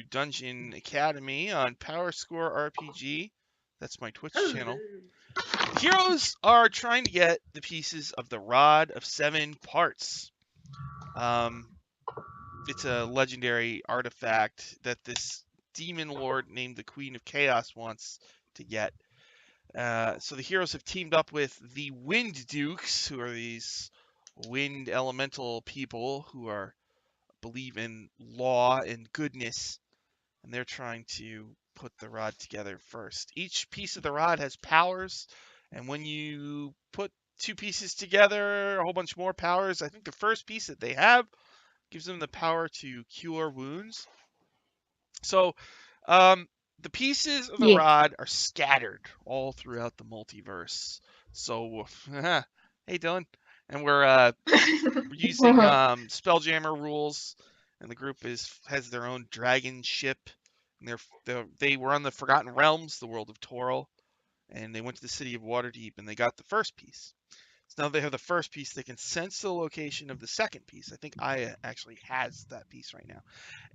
Dungeon Academy on Power Score RPG. That's my Twitch channel. Heroes are trying to get the pieces of the Rod of Seven Parts. It's a legendary artifact that this demon lord named the Queen of Chaos wants to get. So the heroes have teamed up with the Wind Dukes, who are these wind elemental people who believe in law and goodness, and they're trying to put the rod together first. Each piece of the rod has powers, and when you put two pieces together, a whole bunch more powers. I think the first piece that they have gives them the power to cure wounds. So, the pieces of the rod are scattered all throughout the multiverse. So, hey Dylan, and we're using Spelljammer rules, and the group has their own dragon ship, and they were on the Forgotten Realms, the world of Toril, and they went to the city of Waterdeep, and they got the first piece. So now they have the first piece. They can sense the location of the second piece. I think Aya actually has that piece right now.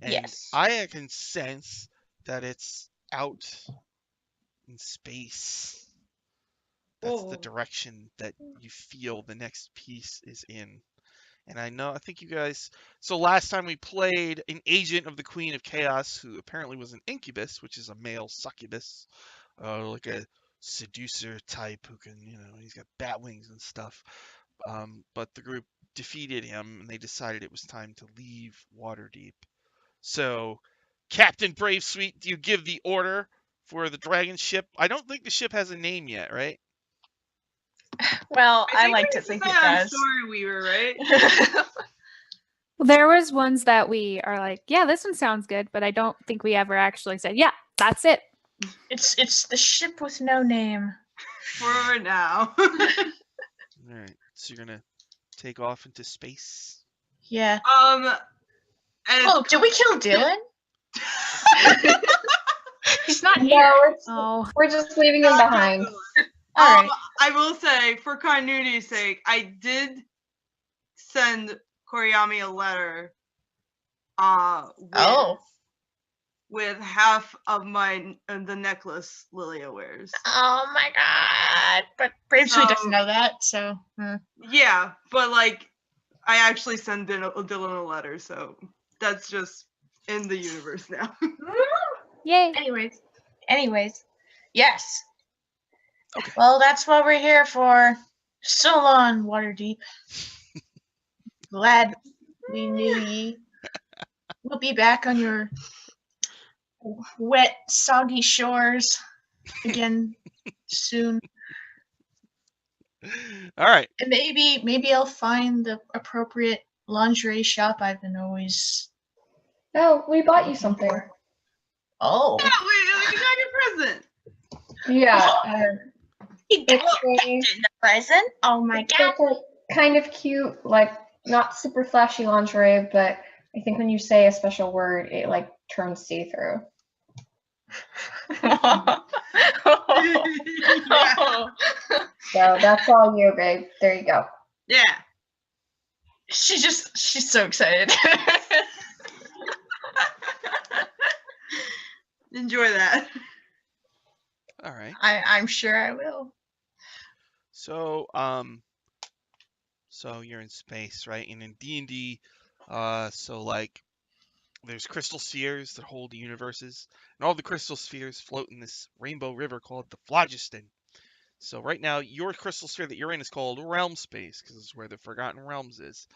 And Yes. Aya can sense that it's out in space. That's the direction that you feel the next piece is in. And I think you guys. So last time we played an agent of the Queen of Chaos who apparently was an incubus, which is a male succubus, like a seducer type who can, he's got bat wings and stuff. But the group defeated him, and they decided it was time to leave Waterdeep. So, Captain Bravesweet, do you give the order for the dragon ship? I don't think the ship has a name yet, right? Well, I like to think it does. Story Weaver, right? Well, there was ones that we are like, yeah, this one sounds good, but I don't think we ever actually said, yeah, that's it. It's the ship with no name. For now. All right, so you're gonna take off into space. Yeah. Oh, did we kill Dylan? He's not here. No, Oh, we're just leaving him behind. All right. I will say, for continuity's sake, I did send Koriyami a letter. With half of the necklace Lilia wears. Oh my god! But Bravesweet doesn't know that, so. Yeah, but like, I actually sent Dylan a letter, so that's just in the universe now. yay! Anyways, yes. Okay. Well, that's what we're here for. So long, Waterdeep. Glad we knew ye. We'll be back on your wet, soggy shores again soon. All right. And maybe I'll find the appropriate lingerie shop I've been always. No, we bought you something. Oh. Yeah, we got your present. Yeah. He got a present? Oh my god. It's a kind of cute, like, not super flashy lingerie, but I think when you say a special word, it like turns see-through. So that's all you, babe. There you go. Yeah. She's so excited. Enjoy that. All right. I'm sure I will. So, so you're in space, right? And in D&D, so like, there's crystal spheres that hold the universes, and all the crystal spheres float in this rainbow river called the Phlogiston. So right now, your crystal sphere that you're in is called Realm Space, because it's where the Forgotten Realms is.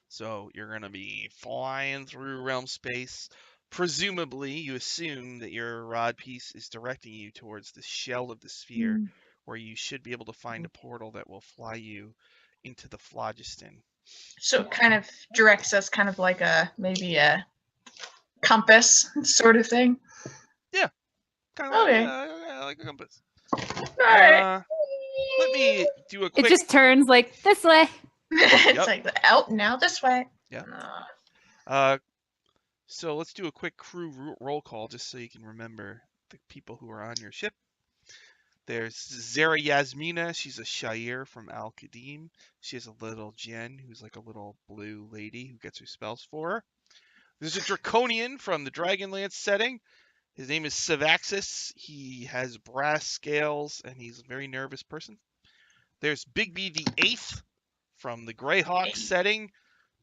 So you're going to be flying through Realm Space. Presumably, you assume that your rod piece is directing you towards the shell of the sphere, where you should be able to find a portal that will fly you into the Phlogiston. So it kind of directs us kind of like maybe a compass sort of thing. Yeah. Kind of like a compass. Alright. Let me do a quick... It just turns like this way. It's like out now this way. Yeah. So let's do a quick crew roll call just so you can remember the people who are on your ship. There's Zara Yasmina. She's a Shire from Al-Qadim. She has a little Jen, who's like a little blue lady who gets her spells for her. There's a Draconian from the Dragonlance setting. His name is Savaxis. He has brass scales, and he's a very nervous person. There's Bigby the Eighth from the Greyhawk setting.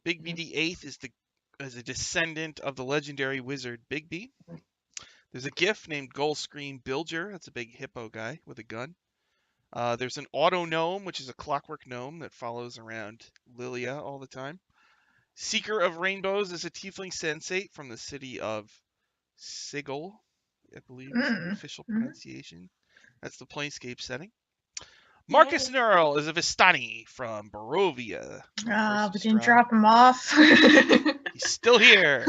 Bigby the Eighth is a descendant of the legendary wizard Bigby. There's a Gif named Gullscream Bilger. That's a big hippo guy with a gun. There's an Auto Gnome, which is a clockwork gnome that follows around Lilia all the time. Seeker of Rainbows is a tiefling sensate from the city of Sigil, I believe is the official pronunciation. That's the Planescape setting. Marcus Nurl is a Vistani from Barovia. We didn't drop him off. He's still here.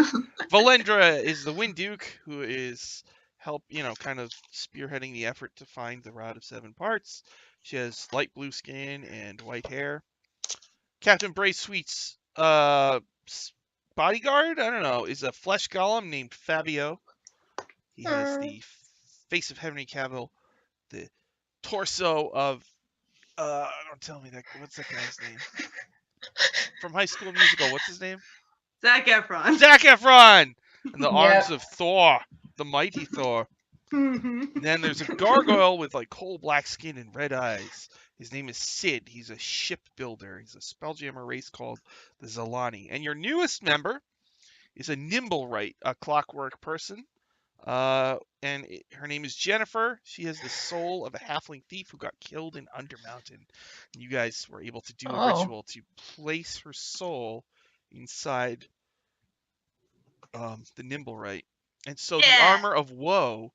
Valendra is the Wind Duke, who is kind of spearheading the effort to find the Rod of Seven Parts. She has light blue skin and white hair. Captain Bray Sweet's bodyguard, I don't know, is a flesh golem named Fabio. He has the face of Henry Cavill, the torso of don't tell me that. What's that guy's name? From High School Musical. What's his name? Zac Efron. Zac Efron! And the arms of Thor, the mighty Thor. Mhm. And then there's a gargoyle with like coal black skin and red eyes. His name is Sid. He's a shipbuilder. He's a Spelljammer race called the Zalani. And your newest member is a Nimblewright, a clockwork person. Her name is Jennifer. She has the soul of a halfling thief who got killed in Undermountain. And you guys were able to do a ritual to place her soul inside the Nimblewright. And so the armor of Woe,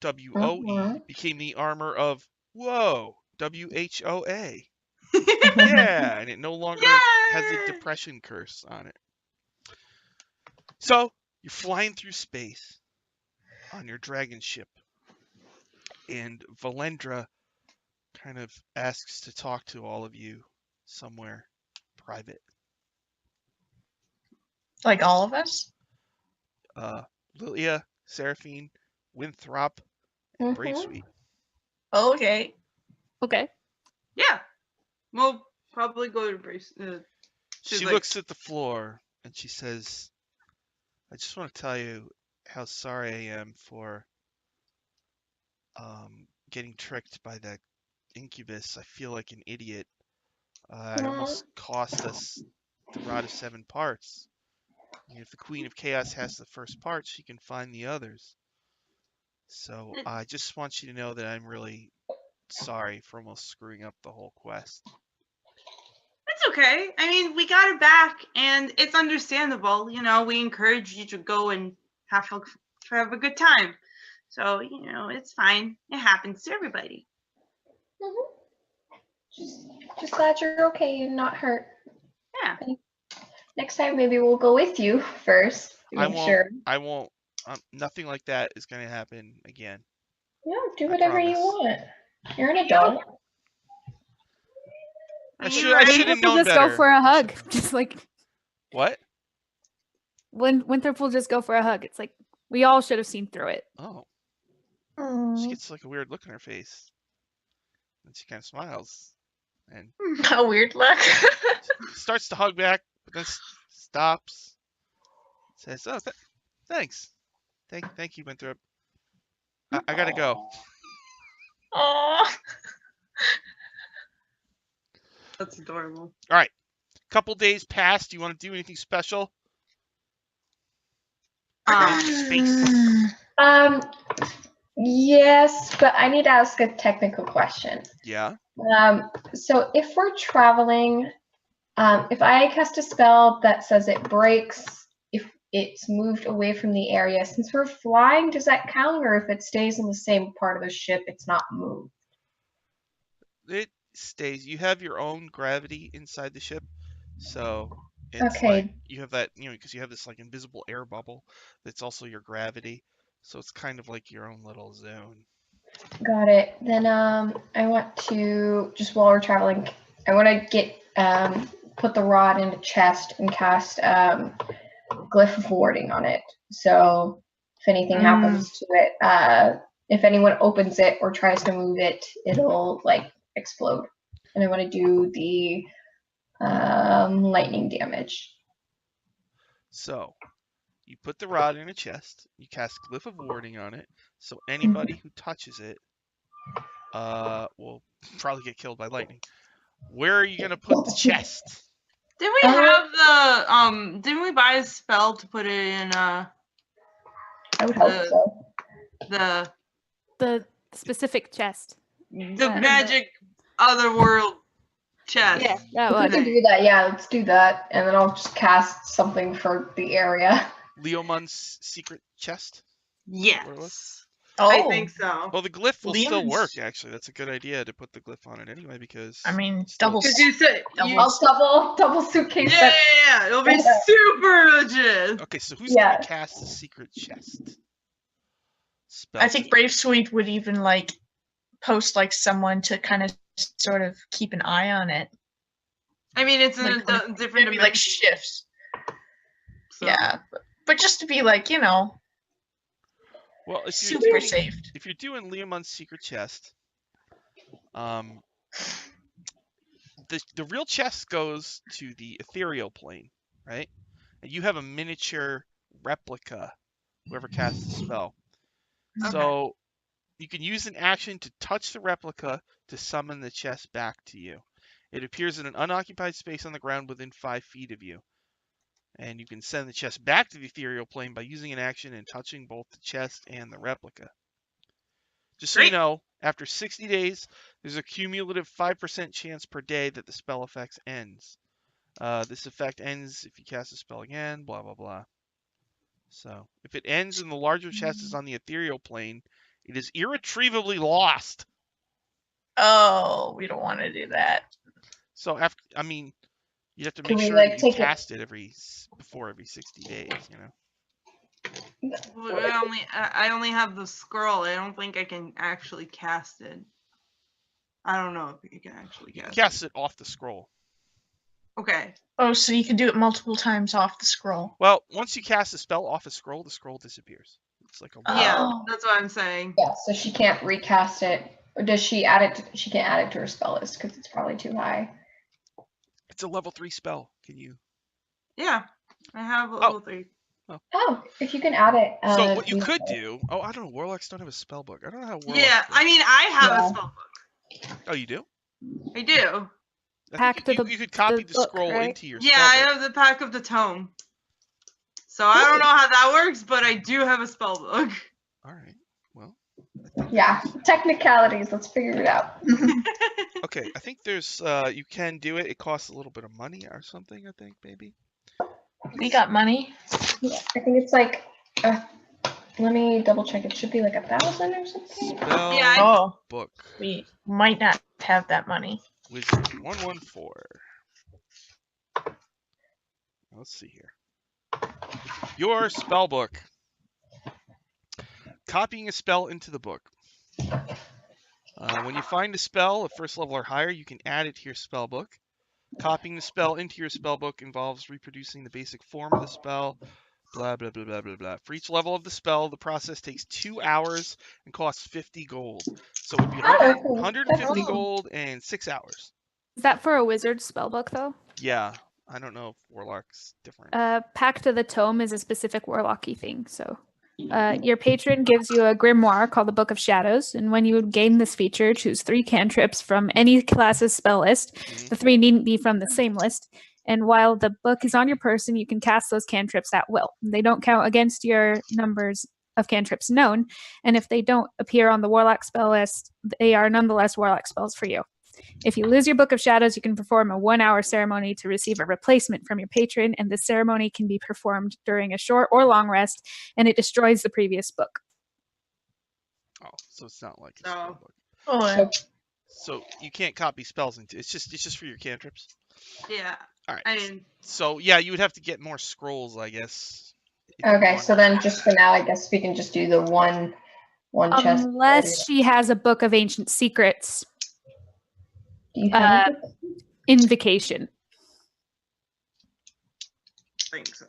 W-O-E, became the armor of Woe, W-H-O-A. Yeah, and it no longer has a depression curse on it. So you're flying through space on your dragon ship, and Valendra kind of asks to talk to all of you somewhere private. Like all of us? Lilia, Seraphine, Winthrop, and Brave Sweet. Okay. Okay. Yeah. We'll probably go to Brace. She looks at the floor and she says, I just want to tell you how sorry I am for getting tricked by that incubus. I feel like an idiot. It almost cost us the Rod of Seven Parts. And if the Queen of Chaos has the first part, she can find the others. So I just want you to know that I'm really sorry for almost screwing up the whole quest. It's okay. I mean, we got it back, and it's understandable. You know, we encourage you to go and have a good time. So, you know, it's fine. It happens to everybody. Just glad you're okay and not hurt. Yeah. Next time, maybe we'll go with you first. I won't. Nothing like that is going to happen again. Yeah, do whatever you want. You're an adult. I should have known just better. Go for a hug. Just like what? When Winthrop will just go for a hug. It's like we all should have seen through it. Oh. She gets like a weird look on her face. And she kind of smiles. And a weird look. starts to hug back, but then stops. Says, "Oh, thanks. Thank you, Winthrop. I gotta go." Aww. That's adorable. All right. Couple days passed. Do you want to do anything special? Space. Yes, but I need to ask a technical question. Yeah. So if we're traveling, if I cast a spell that says it breaks if it's moved away from the area, since we're flying, does that count? Or if it stays in the same part of the ship, it's not moved? It stays. You have your own gravity inside the ship, so it's like you have that, because you have this like invisible air bubble that's also your gravity, so it's kind of like your own little zone. Got it. Then I want to, just while we're traveling, I want to get put the rod in the chest and cast Glyph of Warding on it. So if anything happens to it, if anyone opens it or tries to move it, it'll like explode. And I want to do the lightning damage. So you put the rod in a chest. You cast Glyph of Warding on it, so anybody who touches it will probably get killed by lightning. Where are you gonna put the chest? Did we have the didn't we buy a spell to put it in I would hope so. the specific chest. magic otherworld chest? Yeah, that If we was. can do that, yeah, let's do that. And then I'll just cast something for the area. Leomund's secret chest? Yes. Oh, I think so. Well, the glyph will still Leomund's- work, actually. That's a good idea to put the glyph on it anyway, because... I mean, it's still- double. Because you said Double- Double suitcase. yeah, it'll be super legit. Okay, so who's Yeah. gonna cast the secret chest? Spell. I think Brave Sweet would even like post like someone to kind of sort of keep an eye on it. I mean, it's in Like, a different Maybe like dimension. shifts. So. Yeah, but just to be like, you know, Well, if you're super doing, safe. if you're doing Leomund's secret chest, the real chest goes to the ethereal plane, right? And you have a miniature replica, whoever casts the spell. Okay. So you can use an action to touch the replica to summon the chest back to you. It appears in an unoccupied space on the ground within 5 feet of you. And you can send the chest back to the ethereal plane by using an action and touching both the chest and the replica. Just so you Great. know, after 60 days, there's a cumulative 5% chance per day that the spell effect ends. This effect ends if you cast the spell again, blah, blah, blah. So, if it ends and the larger chest is on the ethereal plane, it is irretrievably lost. Oh, we don't want to do that. So, you'd have to Can make we, sure like, that you take it- cast it before every 60 days, you know? Well, I only have the scroll. I don't think I can actually cast it. I don't know if you can actually You can cast cast it off the scroll. it. Okay. Oh, so you can do it multiple times off the scroll. Well, once you cast a spell off a scroll, the scroll disappears. It's like a Yeah, Oh. that's what I'm saying. Yeah, so she can't recast it. Or does she add it? She can't add it to her spell list because it's probably too high. It's a level 3 spell. Can you? Yeah, I have level 3. Oh, if you can add it. So what you could do? Oh, I don't know. Warlocks don't have a spell book. I don't know how warlocks. Yeah, do I it. mean, I have Yeah. a spell book. Oh, you do? I do. I Pack think to you, the- you could copy the the book, scroll right? into your Yeah, I spell book. have the Pack of the Tome. So I don't know how that works, but I do have a spell book. All right. Well, Yeah, technicalities. Let's figure it out. okay. I think there's you can do it. It costs a little bit of money or something. I think maybe. We got money. Yeah, I think it's like. Let me double check. It should be like 1,000 or something. Spell Yeah, Oh, book. we might not have that money. Wizard 114. Let's see here. Your spell book. Copying a spell into the book. When you find a spell at first level or higher, you can add it to your spell book. Copying the spell into your spell book involves reproducing the basic form of the spell. Blah, blah, blah, blah, blah, blah. For each level of the spell, the process takes 2 hours and costs 50 gold. So it would be 150 gold and 6 hours. Is that for a wizard spellbook though? Yeah, I don't know if Warlock's different. Pact of the Tome is a specific warlocky thing. So, your patron gives you a grimoire called the Book of Shadows, and when you gain this feature, choose 3 cantrips from any class's spell list. Mhm. The 3 needn't be from the same list. And while the book is on your person, you can cast those cantrips at will. They don't count against your numbers of cantrips known, and if they don't appear on the warlock spell list, they are nonetheless warlock spells for you. If you lose your Book of Shadows, you can perform a 1-hour ceremony to receive a replacement from your patron, and the ceremony can be performed during a short or long rest, and it destroys the previous book. Oh, so it's not like a No. spell book. Oh, So you can't copy spells into it's just for your cantrips. Yeah. All right. I mean, So yeah, you would have to get more scrolls, I guess. if you Okay, want. so then just for now, I guess we can just do the one chest. Unless she has a Book of Ancient Secrets Do you have it? invocation. I think so.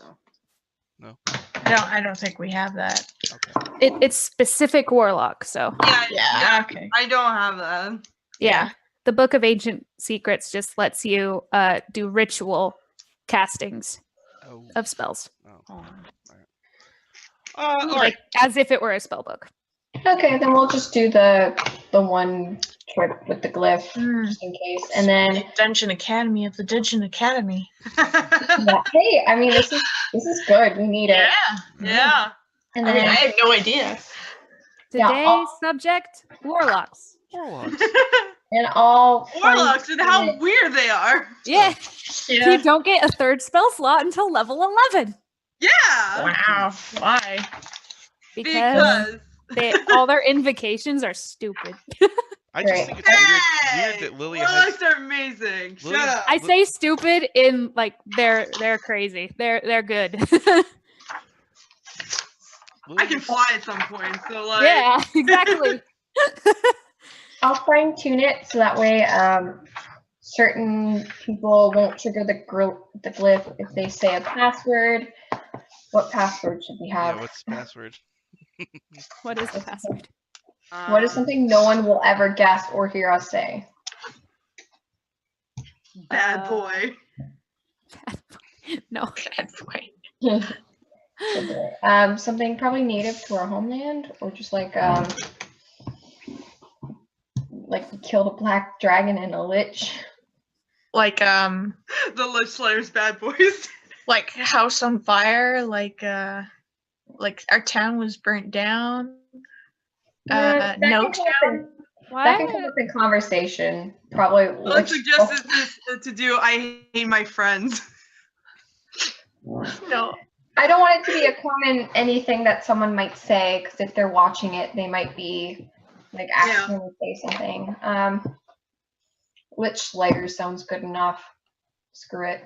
I don't think we have that. Okay. It's specific warlock, so Yeah. Okay. I don't have that. yeah. The Book of Ancient Secrets just lets you do ritual castings Oh. of spells. Oh. Oh. All right. like as if it were a spell book. Okay, then we'll just do the one trip with the glyph just in case, and then Dungeon Academy of the Dungeon Academy. yeah, hey, I mean this is good. We need it. Yeah. And I mean, then I had no idea. Yeah, Today's subject: warlocks. Warlocks. and all Warlocks and how weird they are. Yeah, Yeah. you don't get a third spell slot until level 11 Yeah. Wow. Why? because all their invocations are stupid. I just Right. think it's weird that Lily has. Warlocks are amazing. Lily- Shut up. I say stupid in like they're crazy. They're good. I can fly at some point, so like. Yeah, exactly. I'll fine tune it so that way certain people won't trigger the glyph if they say a password. What password should we have? Yeah, what's the password? What is the password? What is something no one will ever guess or hear us say? Bad boy. No. Bad boy. Something probably native to our homeland, or just like we killed a black dragon and a lich. Like The Lich Slayer's bad boys. like House on Fire, like our town was burnt down. That No can come up in- town. That can come up in conversation. Probably. I suggest is to do I hate my friends. No. I don't want it to be a common anything that someone might say, because if they're watching it, they might be like accidentally say something. Lich Slayer sounds good enough. Screw it.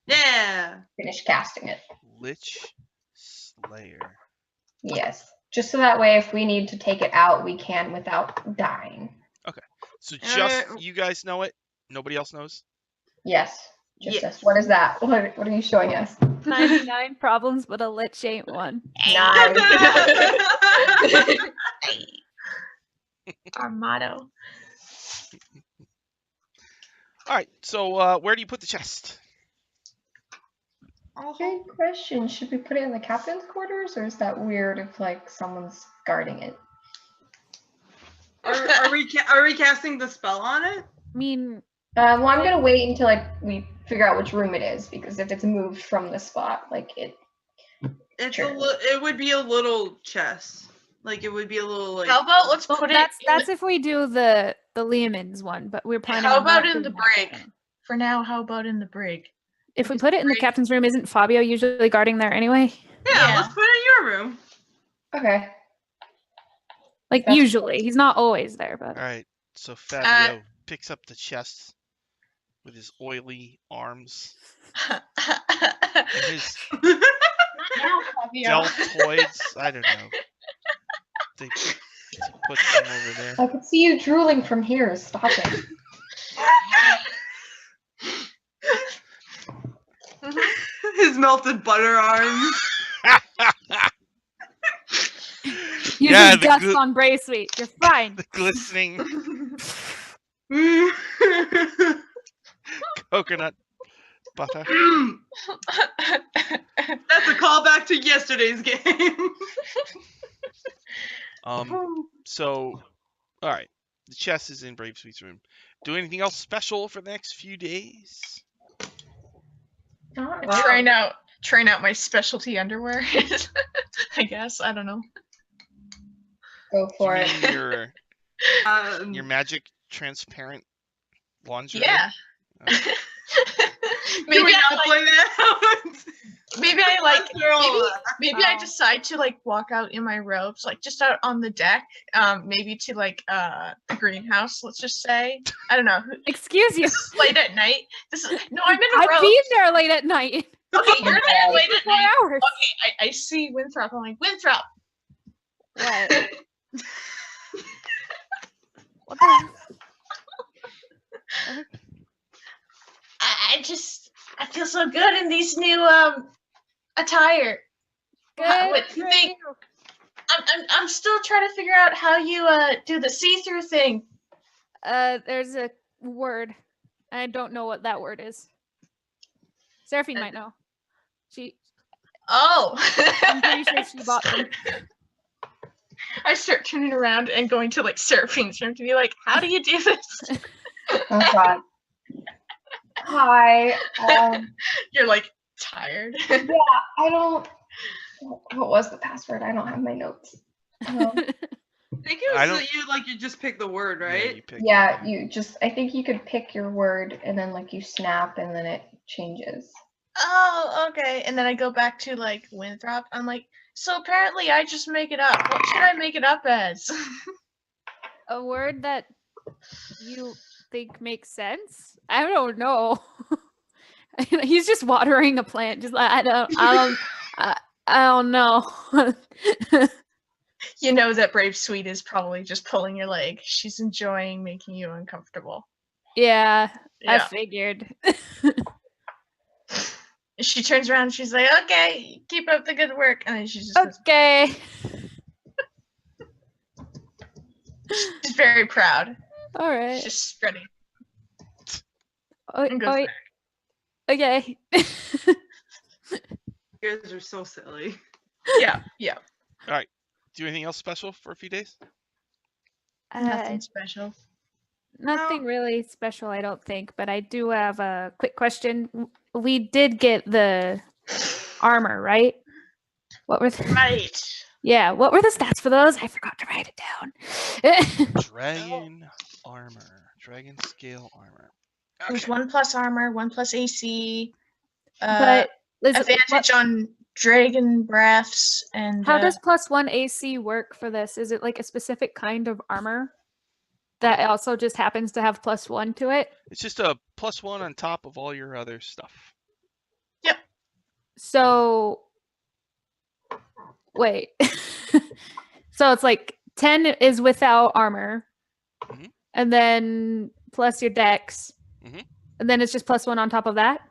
Yeah. Finish casting it. Lich Slayer. Yes. Just so that way, if we need to take it out, we can without dying. So just you guys know it. Nobody else knows. Yes. Just Yes. us. What is that? What are you showing us? 99 problems, but a lich ain't one. Nice. Our motto. All right. So where do you put the chest? Good question. Should we put it in the captain's quarters, or is that weird if like someone's guarding it? Are we casting the spell on it? I mean, Well, I'm gonna wait until we figure out which room it is, because if it's moved from the spot, It's Sure. it would be a little chest. Like it would be a little like. How about let's well, put that's it in if we do the Lehman's one, but we're planning. How on about not in doing the that break? again. For now, how about in the brig? If we put it in the break- captain's room, isn't Fabio usually guarding there anyway? Yeah, let's put it in your room. okay. Like That's- usually, he's not always there, but All right. So Fabio picks up the chest with his oily arms and his deltoids. I don't know. They put them over there. I could see you drooling from here. Stop it. His melted butter arms. using Yeah, the dust gl- on Bray Sweet. You're fine. The glistening coconut butter. That's a callback to yesterday's game. So, all right. The chest is in Brave Sweet's room. Do anything else special for the next few days? Not Wow. Trying out my specialty underwear. I guess. I don't know. Go for You it. mean your Um, magic transparent lingerie? Yeah. Oh. Can maybe we I not like, play that? maybe I like Girl. maybe I Oh. decide to like walk out in my robes, like just out on the deck, maybe to like the greenhouse, let's just say. I don't know. Excuse you. This is late at night. No, I'm in a I've robe. been there late at night. Okay, you're there late at 4 night. hours. Okay, I see Winthrop. I'm like, Winthrop. What? What the? I feel so good in these new attire. Good What for do you think? you. I'm still trying to figure out how you do the see-through thing. There's a word. I don't know what that word is. Seraphine might know. She Oh. I'm pretty sure she bought them. I start turning around and going to like Seraphine's room to be like, how do you do this? Oh God. Hi. You're like tired. Yeah, I don't. What was the password? I don't have my notes. I think it I was don't- that you just pick the word, Yeah, right? you pick Yeah, you just. I think you could pick your word and then like you snap and then it changes. Oh, okay. And then I go back to like Winthrop. I'm like, so apparently I just make it up. What should I make it up as? A word that you think makes sense? I don't know. He's just watering a plant. Just I don't know. You know that Brave Sweet is probably just pulling your leg. She's enjoying making you uncomfortable. Yeah, I Yeah. figured. She turns around and she's like, okay, keep up the good work. And then she just goes, Okay. she's very proud. All right. She's just spreading. Oh, and goes oh, okay. You guys are so silly. Yeah, yeah. Do anything else special for a few days? Nothing special. Nothing really special, I don't think, but I do have a quick question. We did get the armor, right? What were the, Right. yeah, what were the stats for those? I forgot to write it down. Dragon armor. Dragon scale armor. There's 1+ armor, 1+ AC, but is it, advantage on dragon breaths, and how does +1 AC work for this? Is it like a specific kind of armor that also just happens to have +1 to it? It's just a +1 on top of all your other stuff. So wait. So it's like 10 is without armor. Mhm. And then plus your dex. Mhm. And then it's just +1 on top of that.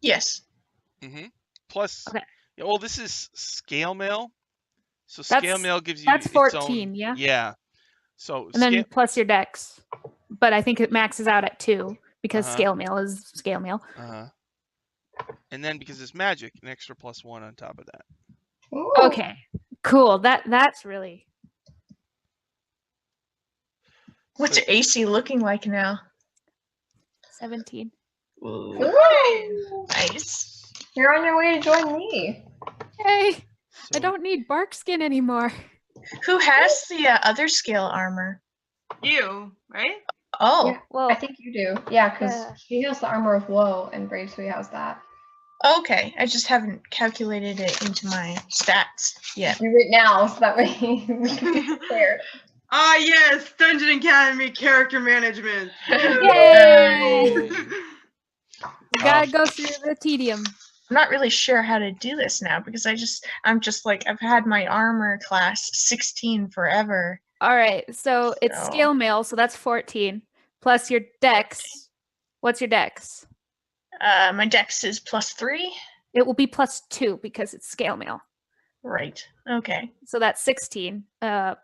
yes. Plus, Okay. yeah, well, this is scale mail. So That's- scale mail gives you that's its 14, own, yeah? Yeah. So And then plus your dex. But I think it maxes out at 2 because Uh-huh. scale mail is scale mail. and then because it's magic, an extra +1 on top of that. Ooh. Okay. Cool. That's really What's So- your AC looking like now? 17. Ooh. Nice. You're on your way to join me. Yay! I So don't need bark skin anymore. Who has the other scale armor? You, right? Oh, Yeah. Well, I think you do. Yeah, because Yeah. she has the armor of woe and Brave Sweet has that. okay. I just haven't calculated it into my stats yet. Do it now so that way we can be prepared. Ah, yes, Dungeon Academy character management. Yay! Yay. We gotta go through the tedium. I'm not really sure how to do this now because I'm just like I've had my armor class 16 forever. All right, so it's So- scale mail, so that's 14 plus your dex. What's your dex? My dex is +3. It will be +2 because it's scale mail. Right. Okay. So that's 16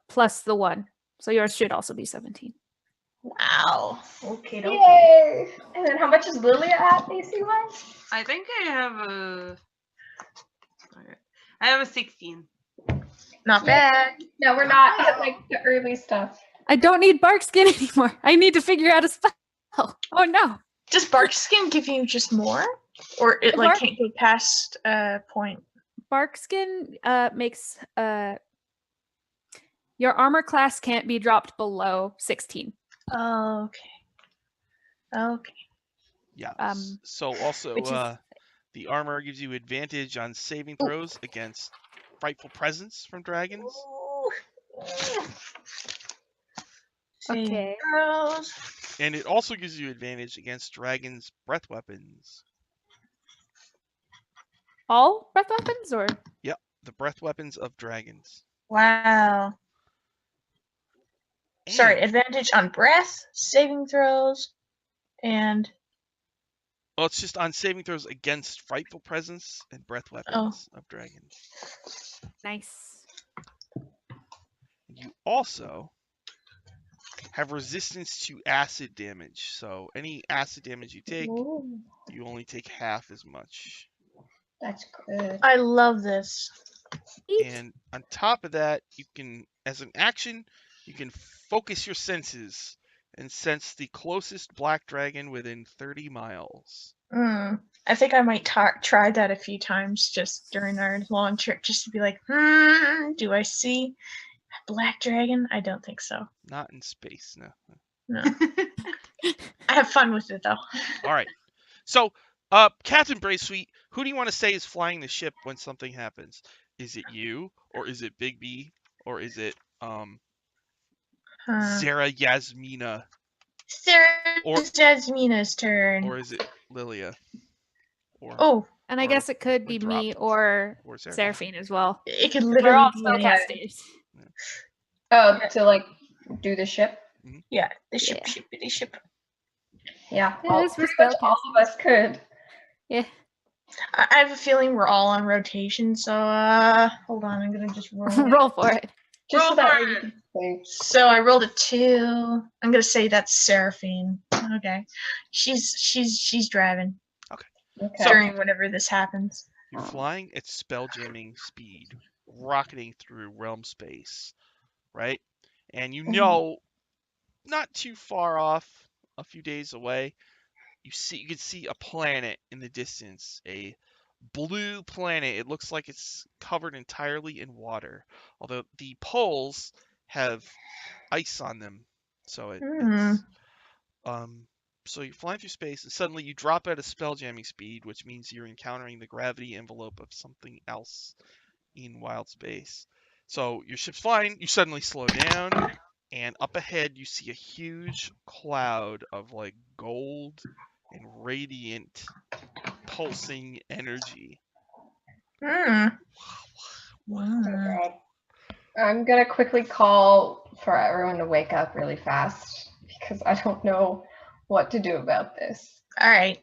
plus the 1. So yours should also be 17. Wow. Okay. Yay! And then how much is Lilia at AC wise? I think I have a 16. Not bad. No, we're not at like the early stuff. I don't need bark skin anymore. I need to figure out a spell. Oh no. Does bark skin give you just more, or it The like bark- can't go past point? Bark skin makes your armor class can't be dropped below 16. Oh, okay. Okay. Yeah. Um, So also, which is- the armor gives you advantage on saving throws against frightful presence from dragons. Okay. Throws. And it also gives you advantage against dragons' breath weapons. All breath weapons or The breath weapons of dragons. Wow. Sorry, And- advantage on breath, saving throws, and Well, it's just on saving throws against frightful presence and breath weapons of dragons. nice. You also have resistance to acid damage. So any acid damage you take, Ooh. you only take half as much. That's good. I love this. And on top of that, you can, as an action, you can focus your senses and sense the closest black dragon within 30 miles. I think I might try that a few times just during our long trip, just to be like, do I see a black dragon? I don't think so. Not in space, no. No. I have fun with it though. All right. So, Captain Braithwaite, who do you want to say is flying the ship when something happens? Is it you, or is it Big B, or is it Sarah Yasmina, Sarah Or- Jasmina's turn. or is it Lilia? Or Oh, And I Or- guess it could or be drop. me or or Sarah? Seraphine as well. it could We're literally all be any- spellcasters. Oh, to like do the ship? Yeah, the ship, Yeah. shippity ship. Yeah. It all, is for pretty much all of us could. Yeah. I have a feeling we're all on rotation, so hold on, I'm gonna just roll. Roll for it. Just so Roll that for way you it. can think. So I rolled a 2. I'm gonna say that's Seraphine. Okay, she's driving Okay. during whenever this happens. You're flying at spelljamming speed, rocketing through realm space, right? And you know, not too far off, a few days away, you can see a planet in the distance, a blue planet. It looks like it's covered entirely in water, although the poles have ice on them. So so you're flying through space, and suddenly you drop at a spelljamming speed, which means you're encountering the gravity envelope of something else in wild space. So your ship's flying, you suddenly slow down, and up ahead you see a huge cloud of like gold and radiant pulsing energy. Wow. Okay. I'm gonna quickly call for everyone to wake up really fast because I don't know what to do about this. All right.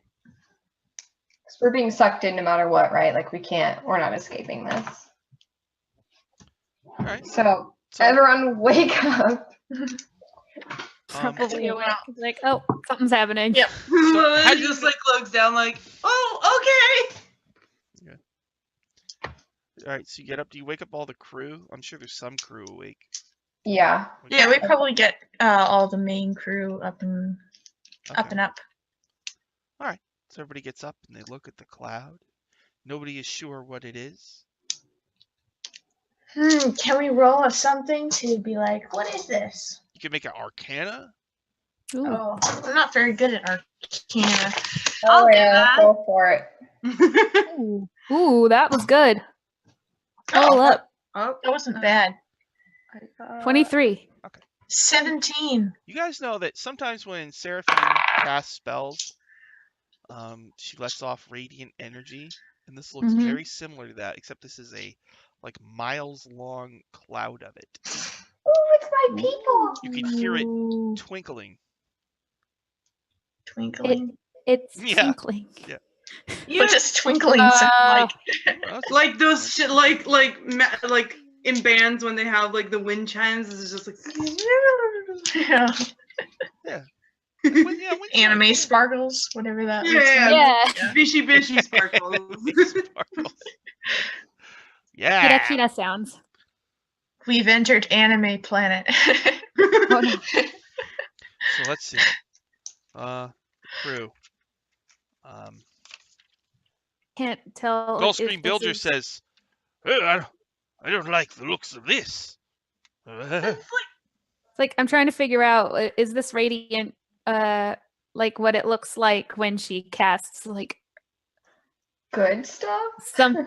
'Cause we're being sucked in no matter what, right? Like we're not escaping this. All right. So So, everyone wake up. Probably Wow. awake. Like, oh, something's happening. Yep. how It do you just know- like looks down like, oh, okay. all right, so you get up. Do you wake up all the crew? I'm sure there's some crew awake. Yeah. Yeah, we probably get all the main crew up and Okay. up. So everybody gets up and they look at the cloud. Nobody is sure what it is. Can we roll a something to be like, what is this? You can make an Arcana. Ooh. Oh, I'm not very good at Arcana. I'll do yeah, that. go for it. Ooh, that was good. Roll up. Oh, That wasn't bad. 23. 17. You guys know that sometimes when Seraphine casts spells, she lets off radiant energy, and this looks Mhm. very similar to that, except this is a like miles-long cloud of it. Oh, it's my people. You can hear it Ooh, twinkling. twinkling. It's Yeah. twinkling. yeah. What does twinkling sound like? Well, it's- Like those shit, like in bands when they have like the wind chimes, it's just like Yeah. yeah, when you- Anime sparkles, whatever that looks Yeah. like. Yeah. bishy bishy sparkles. Sparkles. Yeah. Kira Kira sounds. We've entered anime planet. Oh, no. So let's see. Crew. Can't tell. like, Gulfstream if Builder this is- says, "Oh, I don't like the looks of this." It's like I'm trying to figure out, is this radiant like what it looks like when she casts like Good stuff.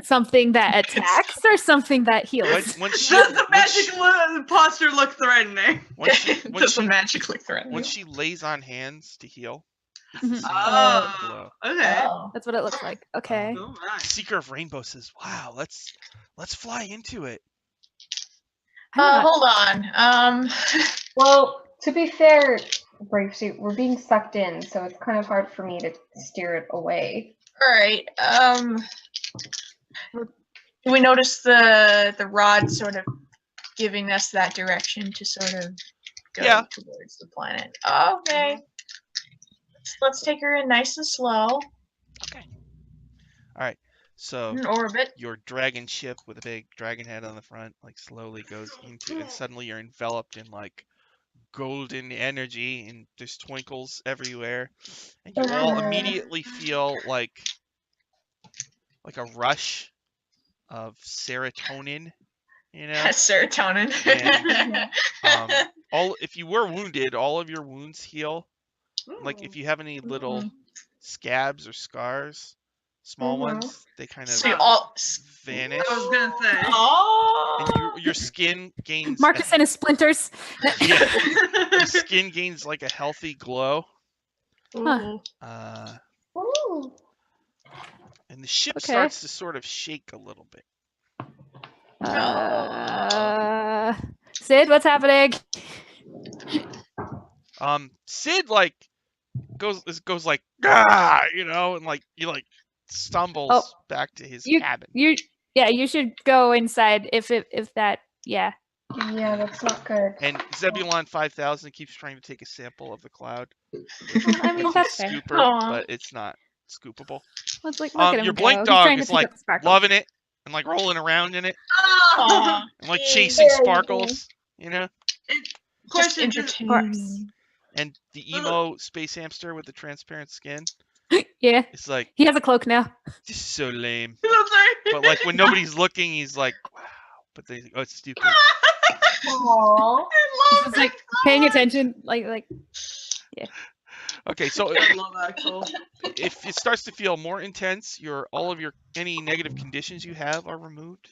something that attacks or something that heals? when she Does the when she- magic posture look threatening? when she when Doesn't she magically threaten when you. she lays on hands to heal, it's the Mhm. same Oh, glow. okay. Oh. That's what it looks like. Okay. Oh my. Seeker of Rainbow says, "Wow, let's fly into it." I'm not- Hold on. Well, to be fair, Brave Suit, we're being sucked in, so it's kind of hard for me to steer it away. All right. Do we notice the rod sort of giving us that direction to sort of go Yeah. towards the planet? Okay. Let's take her in nice and slow. So An orbit. your dragon ship with a big dragon head on the front, like slowly goes into, and suddenly you're enveloped in like golden energy, and there's twinkles everywhere, and you all immediately feel like a rush of serotonin, you know. Serotonin. If you were wounded, all of your wounds heal. Like if you have any little scabs or scars, small ones, they kind of So you all. vanish, I was gonna say. Oh. and your skin gains. Marcus and his splinters. Yeah, your skin gains like a healthy glow. Ooh. Ooh. And the ship Okay. starts to sort of shake a little bit. Sid, what's happening? Sid like goes like ah, you know, and like he like stumbles back to his cabin. You should go inside if that. Yeah. Yeah, that's not good. And Zebulon 5000 keeps trying to take a sample of the cloud. I mean, With that's his fair. scooper, Aw. but it's not scoopable. Let's look at him Your go. blink He's dog trying to is pick like up the sparkles. loving it and like rolling around in it Aw. and like chasing Very sparkles, you know. Just Question. entertaining. And the emo space hamster with the transparent skin Yeah, is like, he has a cloak now. this is so lame. I'm sorry. But like when nobody's looking, he's like, wow. But they, oh, it's stupid. Aww. He's just like paying attention, like. Okay, so I love Axel. if it starts to feel more intense, any negative conditions you have are removed.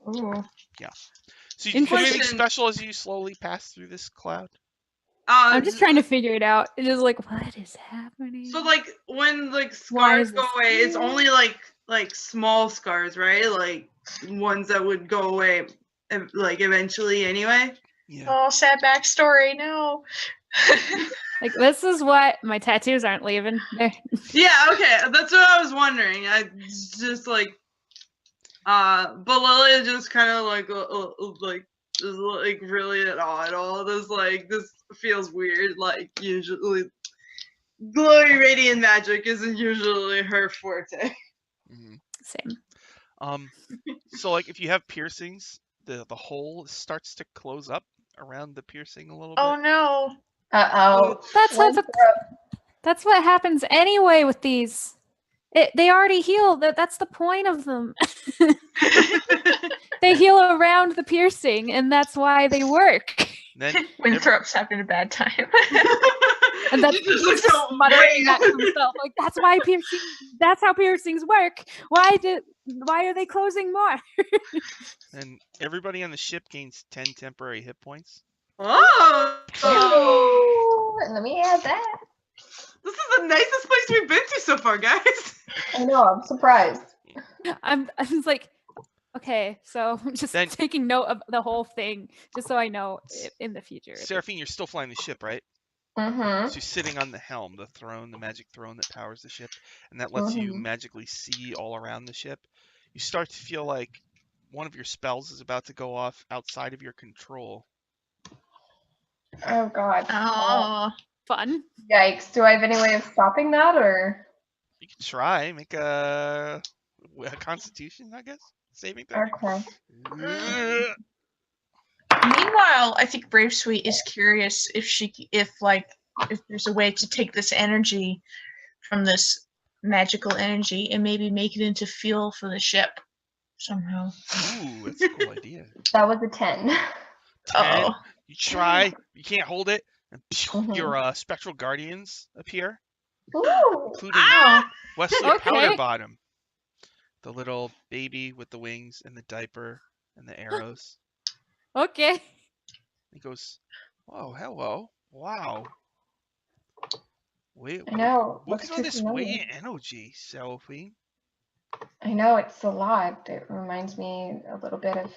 Ooh. So you can do anything Question. special as you slowly pass through this cloud? I'm just trying to figure it out. It is like, what is happening? So like when like Why scars is go this away, it's here? only like small scars, right? Like ones that would go away like eventually anyway. Yeah. Oh, sad backstory. No. Like, this is what my tattoos aren't leaving. Yeah, okay, that's what I was wondering. I just like, but Lilia just kind of like is like really at all. This feels weird. Like usually, glowing radiant magic isn't usually her forte. Mhm. Same. So like if you have piercings, the hole starts to close up around the piercing a little Oh bit. no. Uh-oh. That's what happens anyway with these. They already heal. That's the point of them. They heal around the piercing, and that's why they work. Then Winthrop's having a bad time. And that's He just he's looks just so muttering that to brave. himself. Like, that's why piercing. That's how piercings work. Why are they closing more? and everybody on the ship gains 10 temporary hit points. Oh, Ooh, let me add that. this is the nicest place we've been to so far, guys. I know, I'm surprised. I'm just like, okay, so I'm just Then- taking note of the whole thing, just so I know in the future. Seraphine, you're still flying the ship, right? Mm-hmm. So you're sitting on the helm, the throne, the magic throne that powers the ship, and that lets you magically see all around the ship. You start to feel like one of your spells is about to go off outside of your control. Oh god. Oh. Fun. Yikes. Do I have any way of stopping that, or? You can try, make a constitution, I guess, saving throw. Okay. Meanwhile, I think Brave Sweet is curious if there's a way to take this energy from this magical energy and maybe make it into fuel for the ship somehow. Ooh, that's a cool idea. That was a 10. 10, Oh. you try, you can't hold it, and Mhm. your spectral guardians appear, Ooh. including Oh. Wesley Okay. Powderbottom, the little baby with the wings and the diaper and the arrows. Okay. He goes, "Oh, hello! Wow! Wait, I know. look Looks at all too this familiar. weight and energy, Seraphine." I know, it's a lot. It reminds me a little bit of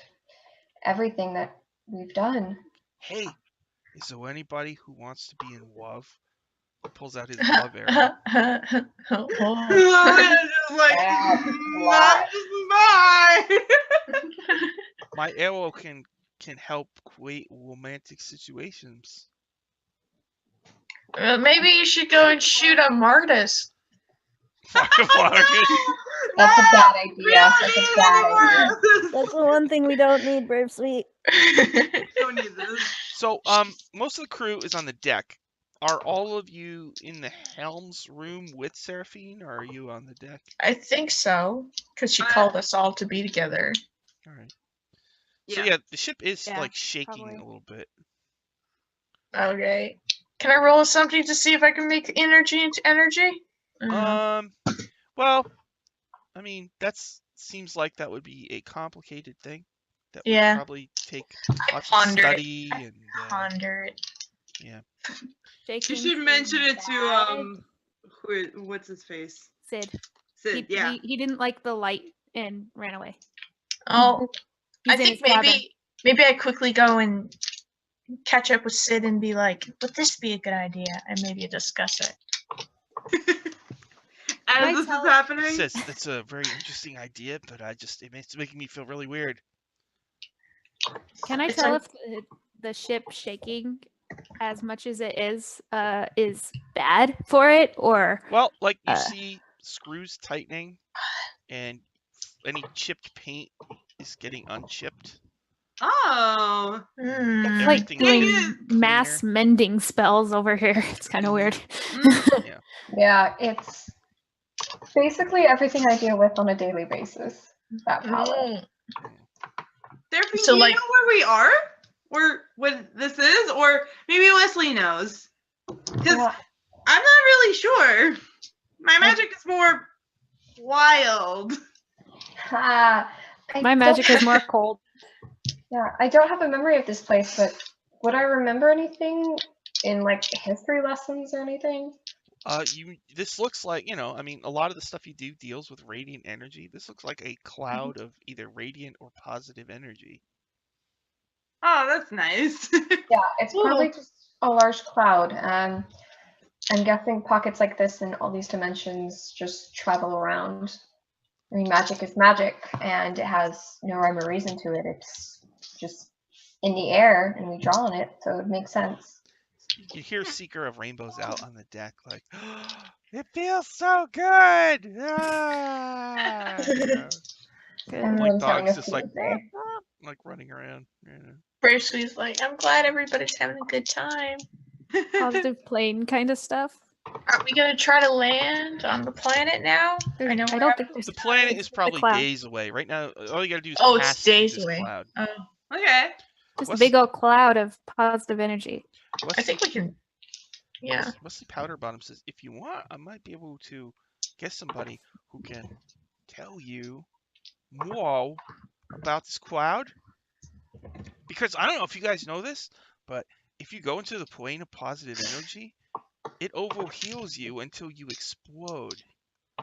everything that we've done. Hey, is there anybody who wants to be in love? He pulls out his love arrow. Oh. Just like, That's not just mine. My arrow can help create romantic situations. Maybe you should go and shoot a Martis. That's a bad idea. That's a bad idea. That's the one thing we don't need, Brave Sweet. Don't need this. So, most of the crew is on the deck. Are all of you in the helm's room with Seraphine, or are you on the deck? I think so, because she called us all to be together. All right. So yeah, the ship is Yeah, like shaking probably. a little bit. Okay. Can I roll something to see if I can make energy into energy? Well, I mean, seems like that would be a complicated thing. That would Yeah. probably take I lots of pondered it. study and Ponder it. yeah. You Shaking should mention it bad. to what's his face? Sid. Sid. Yeah. He didn't like the light and ran away. Oh, He's I in think his cabin. maybe I quickly go and catch up with Sid and be like, would this be a good idea? And maybe discuss it. As I this tell- is happening. Sis, that's a very interesting idea, but it's making me feel really weird. Can I It's tell like- if the ship shaking as much as it is bad for it, or Well, like you Uh. see screws tightening, and any chipped paint is getting unchipped. Oh. Hmm. it's like Everything doing is mass mending spells over here? It's kind of weird. Mm. Yeah, it's basically everything I deal with on a daily basis. That palette. Mm. Therefore, So, do you like- know where we are? Or what this is? Or maybe Wesley knows. Because Yeah. I'm not really sure. My magic is more wild. Ah, I My don't- magic is more cold. Yeah, I don't have a memory of this place, but would I remember anything in like history lessons or anything? This looks like, I mean, a lot of the stuff you do deals with radiant energy. This looks like a cloud of either radiant or positive energy. Oh, that's nice. Yeah, it's probably just a large cloud. I'm guessing pockets like this in all these dimensions just travel around. I mean, magic is magic, and it has no rhyme or reason to it. It's just in the air, and we draw on it, so it makes sense. You can hear Seeker of Rainbows out on the deck, like, it feels so good! Ah! Everyone's Like having dogs a just field like, day. like running around. Yeah. Brave Sweet's like, I'm glad everybody's having a good time. Positive plane kind of stuff. Are we gonna try to land on the planet now? There's- know I we're don't at- think there's The planet it's is the probably cloud. days away. Right now, all you gotta do is Oh, it's pass through days this away. cloud. Oh, Okay. Just a What's- big old cloud of positive energy. I think we can. Yeah. Wesley Powderbottom says, if you want, I might be able to get somebody who can tell you more about this cloud. Because I don't know if you guys know this, but if you go into the plane of positive energy, it overheals you until you explode.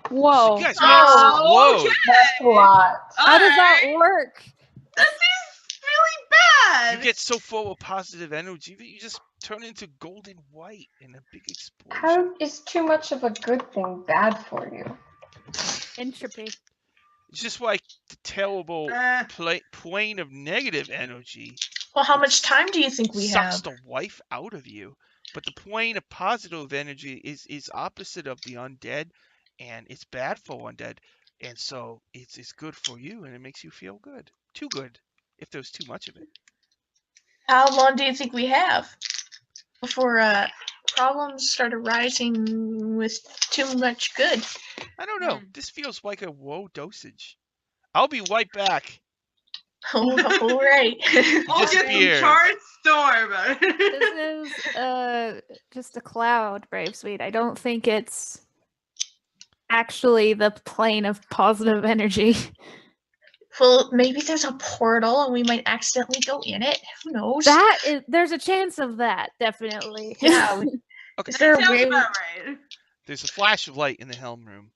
So Whoa! you guys might Oh, explode. That's a lot. How does that Alright. work? That seems really bad. You get so full of positive energy that you just turn into golden white in a big explosion. How is too much of a good thing bad for you? Entropy. It's just like the terrible Uh, plane of negative energy Well, how much time do you think we sucks have? the life out of you. But the plane of positive energy is opposite of the undead, and it's bad for undead, and so it's good for you, and it makes you feel good. Too good, if there's too much of it. How long do you think we have before problems start arising with too much good? I don't know. Hmm. This feels like a low dosage. I'll be right back. All right. I'll get some disappeared. charred storm. This is just a cloud, Brave Sweet. I don't think it's actually the plane of positive energy. Well, maybe there's a portal and we might accidentally go in it. Who knows? There's a chance of that, definitely. Yeah. Okay. Is there a Sounds way? about right. There's a flash of light in the helm room,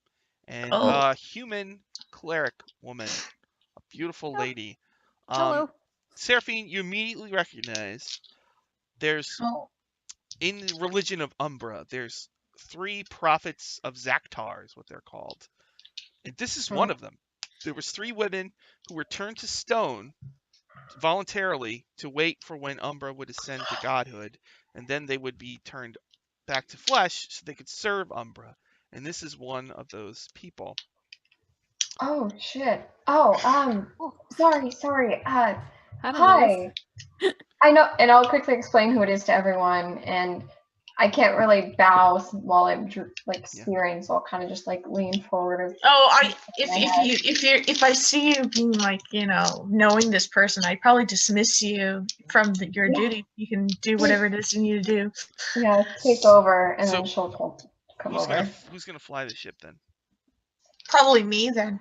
and Oh. a human cleric woman, a beautiful Oh. lady. Hello. Seraphine, you immediately recognize there's Oh, in the religion of Umbra, there's 3 prophets of Zaktar is what they're called. And this is one of them. There was 3 women who were turned to stone voluntarily to wait for when Umbra would ascend to godhood, and then they would be turned back to flesh so they could serve Umbra. and this is one of those people. Oh shit. Oh, sorry. I don't know Hi. this. I know, and I'll quickly explain who it is to everyone. And I can't really bow while I'm like Yeah. spearing, so I'll kind of just like lean forward. Oh, Yeah. if I see you being like, knowing this person, I'd probably dismiss you from your Yeah. duty. You can do whatever it is you need to do. Yeah, take over, and So, then she'll come Who's over. gonna fly the ship then? Probably me then.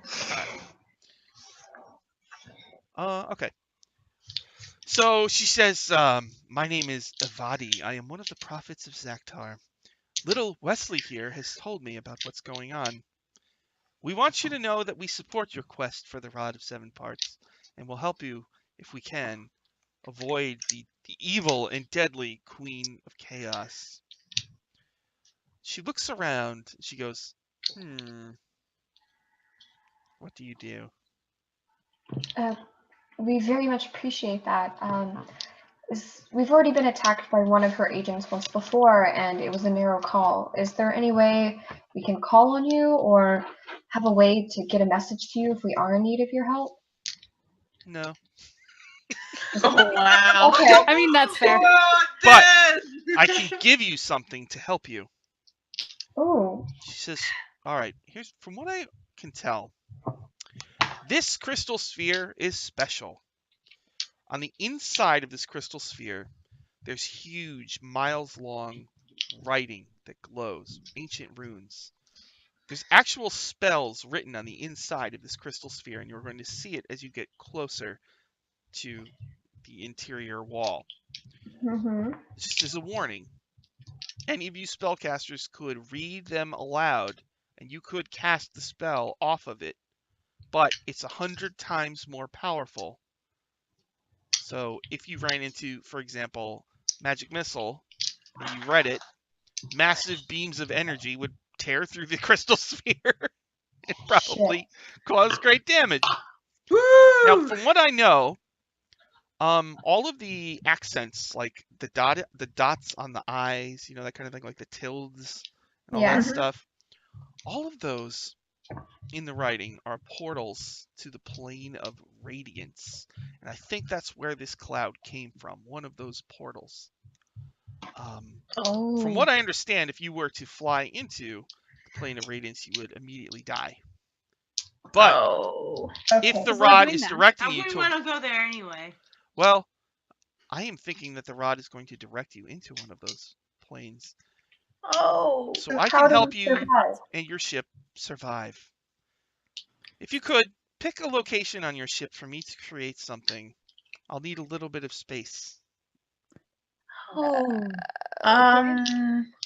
Okay. So she says, my name is Avadi. I am one of the prophets of Zaktar. Little Wesley here has told me about what's going on. We want you to know that we support your quest for the Rod of Seven Parts, and will help you, if we can, avoid the evil and deadly Queen of Chaos. She looks around. She goes, what do you do? We very much appreciate that. We've already been attacked by one of her agents once before, and it was a narrow call. Is there any way we can call on you, or have a way to get a message to you if we are in need of your help? No. Oh, wow. Okay. I mean, that's fair. But I can give you something to help you. Ooh. She says, all right, here's from what I can tell. This crystal sphere is special. On the inside of this crystal sphere, there's huge, miles-long writing that glows, ancient runes. There's actual spells written on the inside of this crystal sphere, and you're going to see it as you get closer to the interior wall. Mm-hmm. Just as a warning, any of you spellcasters could read them aloud, and you could cast the spell off of it, but it's 100 times more powerful. So if you ran into, for example, Magic Missile, and you read it, massive beams of energy would tear through the crystal sphere and probably cause great damage. Now, from what I know, all of the accents, like the dots on the eyes, that kind of thing, like the tildes and all Yeah. that stuff, all of those in the writing are portals to the plane of radiance. And I think that's where this cloud came from, one of those portals. From what I understand, if you were to fly into the plane of radiance, you would immediately die. But Okay. if the Is that rod doing is that? directing I you wouldn't to, want to go there anyway. well, I am thinking that the rod is going to direct you into one of those planes. Oh. So I How can do help we you survive? and your ship survive. If you could, pick a location on your ship for me to create something. I'll need a little bit of space. Oh.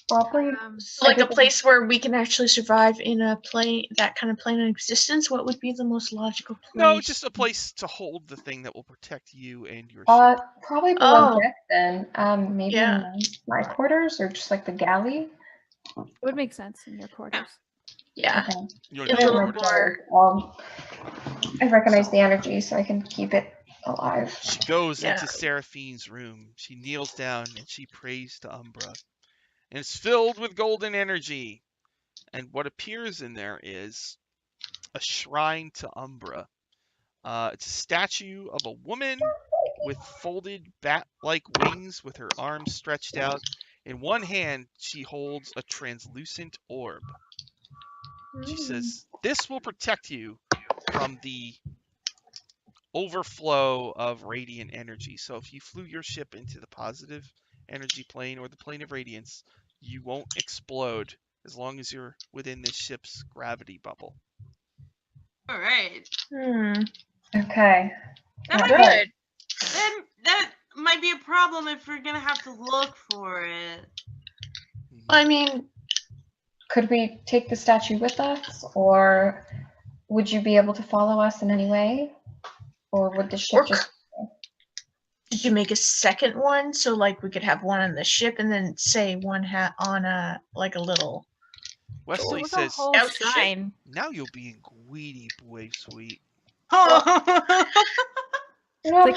Probably. So like a place where we can actually survive in a plane, that kind of plane of existence. What would be the most logical place? No, just a place to hold the thing that will protect you and your ship. Probably below Oh. deck then. Maybe Yeah. in my quarters, or just like the galley. It would make sense in your quarters. Yeah. Okay. You A want Put it in little my quarters? more. I recognize the energy, so I can keep it alive. She goes Yeah. into Seraphine's room. She kneels down and she prays to Umbra. And it's filled with golden energy. And what appears in there is a shrine to Umbra. It's a statue of a woman with folded bat-like wings with her arms stretched out. In one hand, she holds a translucent orb. She says, this will protect you from the overflow of radiant energy. So if you flew your ship into the positive energy plane or the plane of radiance, you won't explode as long as you're within this ship's gravity bubble. All right. Okay. That Yeah, might good. be, that might be a problem if we're gonna have to look for it. I mean, Could we take the statue with us, or would you be able to follow us in any way, or would the ship Or just? did you make a second one so like we could have one on the ship and then say one hat on a like a little? Wesley It was a says, whole Scout ship. shrine. now you'll be in greedy boy sweet. Like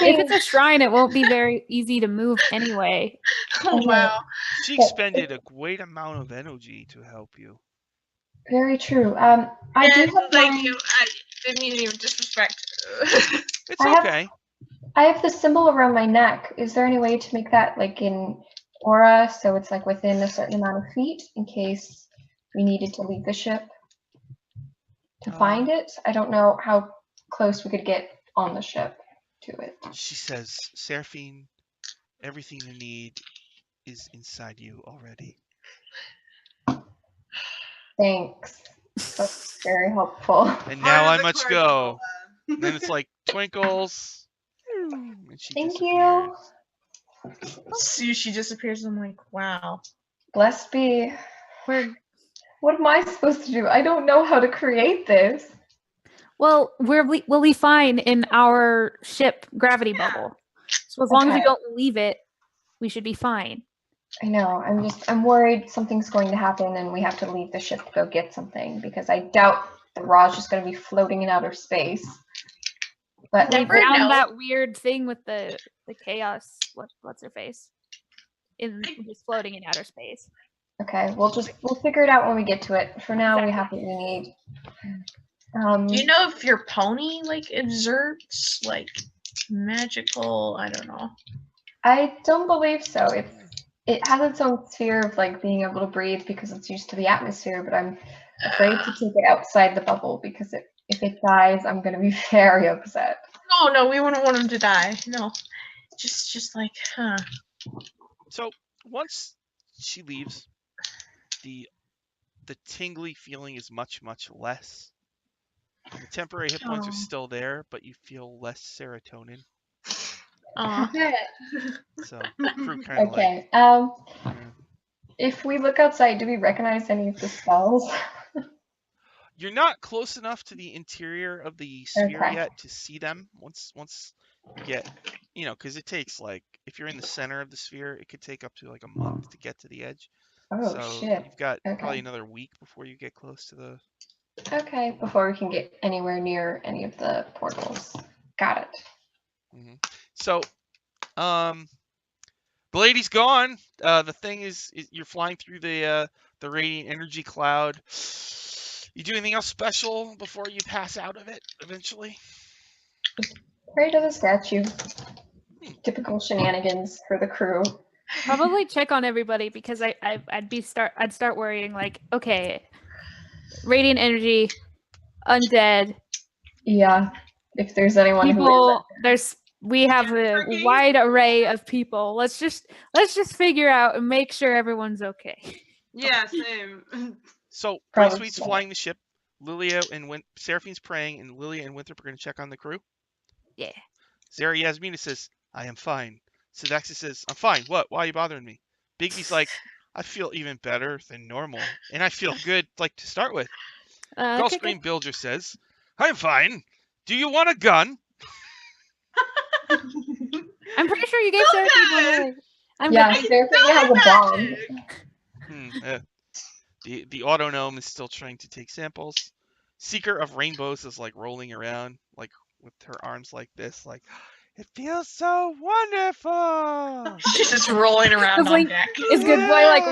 if it's a shrine, it won't be very easy to move anyway. Oh wow. She expended a great amount of energy to help you. Very true. I do have Thank my, you. I didn't mean any disrespect. It's I have- okay. I have the symbol around my neck. Is there any way to make that like in aura, so it's like within a certain amount of feet in case we needed to leave the ship to find it? I don't know how close we could get on the ship to it. She says, Seraphine, everything you need is inside you already. Thanks. That's very helpful. And Part now of I the must Cardinal go. Lab. And then it's like twinkles. And she Thank disappears. you. Sushi disappears. I'm like, wow. Blessed be. We're What am I supposed to do? I don't know how to create this. well, we'll be fine in our ship gravity bubble. So as long as we Okay. don't leave it, we should be fine. I know. I'm worried something's going to happen and we have to leave the ship to go get something because I doubt the Raj is going to be floating in outer space. But We Never found know. that weird thing with the chaos. What's her face? In just floating in outer space. okay, we'll figure it out when we get to it. For now, we have what we need. Do you know if your pony like exerts like magical? I don't know. I don't believe so. It has its own sphere of like being able to breathe because it's used to the atmosphere, but I'm afraid to take it outside the bubble because if it dies, I'm gonna be very upset. No, we wouldn't want him to die. No, just like, huh? So once she leaves, the tingly feeling is much, much less. The temporary hit points are Oh. still there, but you feel less serotonin. Okay. So crew kind of Okay. like, If we look outside, do we recognize any of the spells? you're not close enough to the interior of the sphere Okay. yet to see them. Once you get, because it takes like, if you're in the center of the sphere, it could take up to like a month to get to the edge. Oh So shit. you've got Okay. probably another week before you get close to the. Okay, before we can get anywhere near any of the portals. Got it. So, the lady's gone. The thing is you're flying through the radiant energy cloud. You do anything else special before you pass out of it eventually? Pray to the statue. Typical shenanigans for the crew. Probably check on everybody because I'd start worrying like, okay, radiant energy, undead, Yeah. If there's anyone people. We have a wide array of people. Let's just figure out and make sure everyone's okay. Yeah, same. So Probably Braithwaite's so. flying the ship. Lilia and Seraphine's praying, and Lilia and Winthrop are going to check on the crew. Yeah. Zara Yasmina says, I am fine. Sidaxa says, I'm fine. What? Why are you bothering me? Bigby's like, I feel even better than normal. And I feel good, like, to start with. Okay, Gulfstream Bilger says, I'm fine. Do you want a gun? I'm pretty sure you gave Okay. Seraphine one. I'm Yeah, good. Seraphine has a bomb. The autonome is still trying to take samples. Seeker of Rainbows is, like, rolling around, like, with her arms like this, like, it feels so wonderful. She's just rolling around It's on like- deck. Is good boy like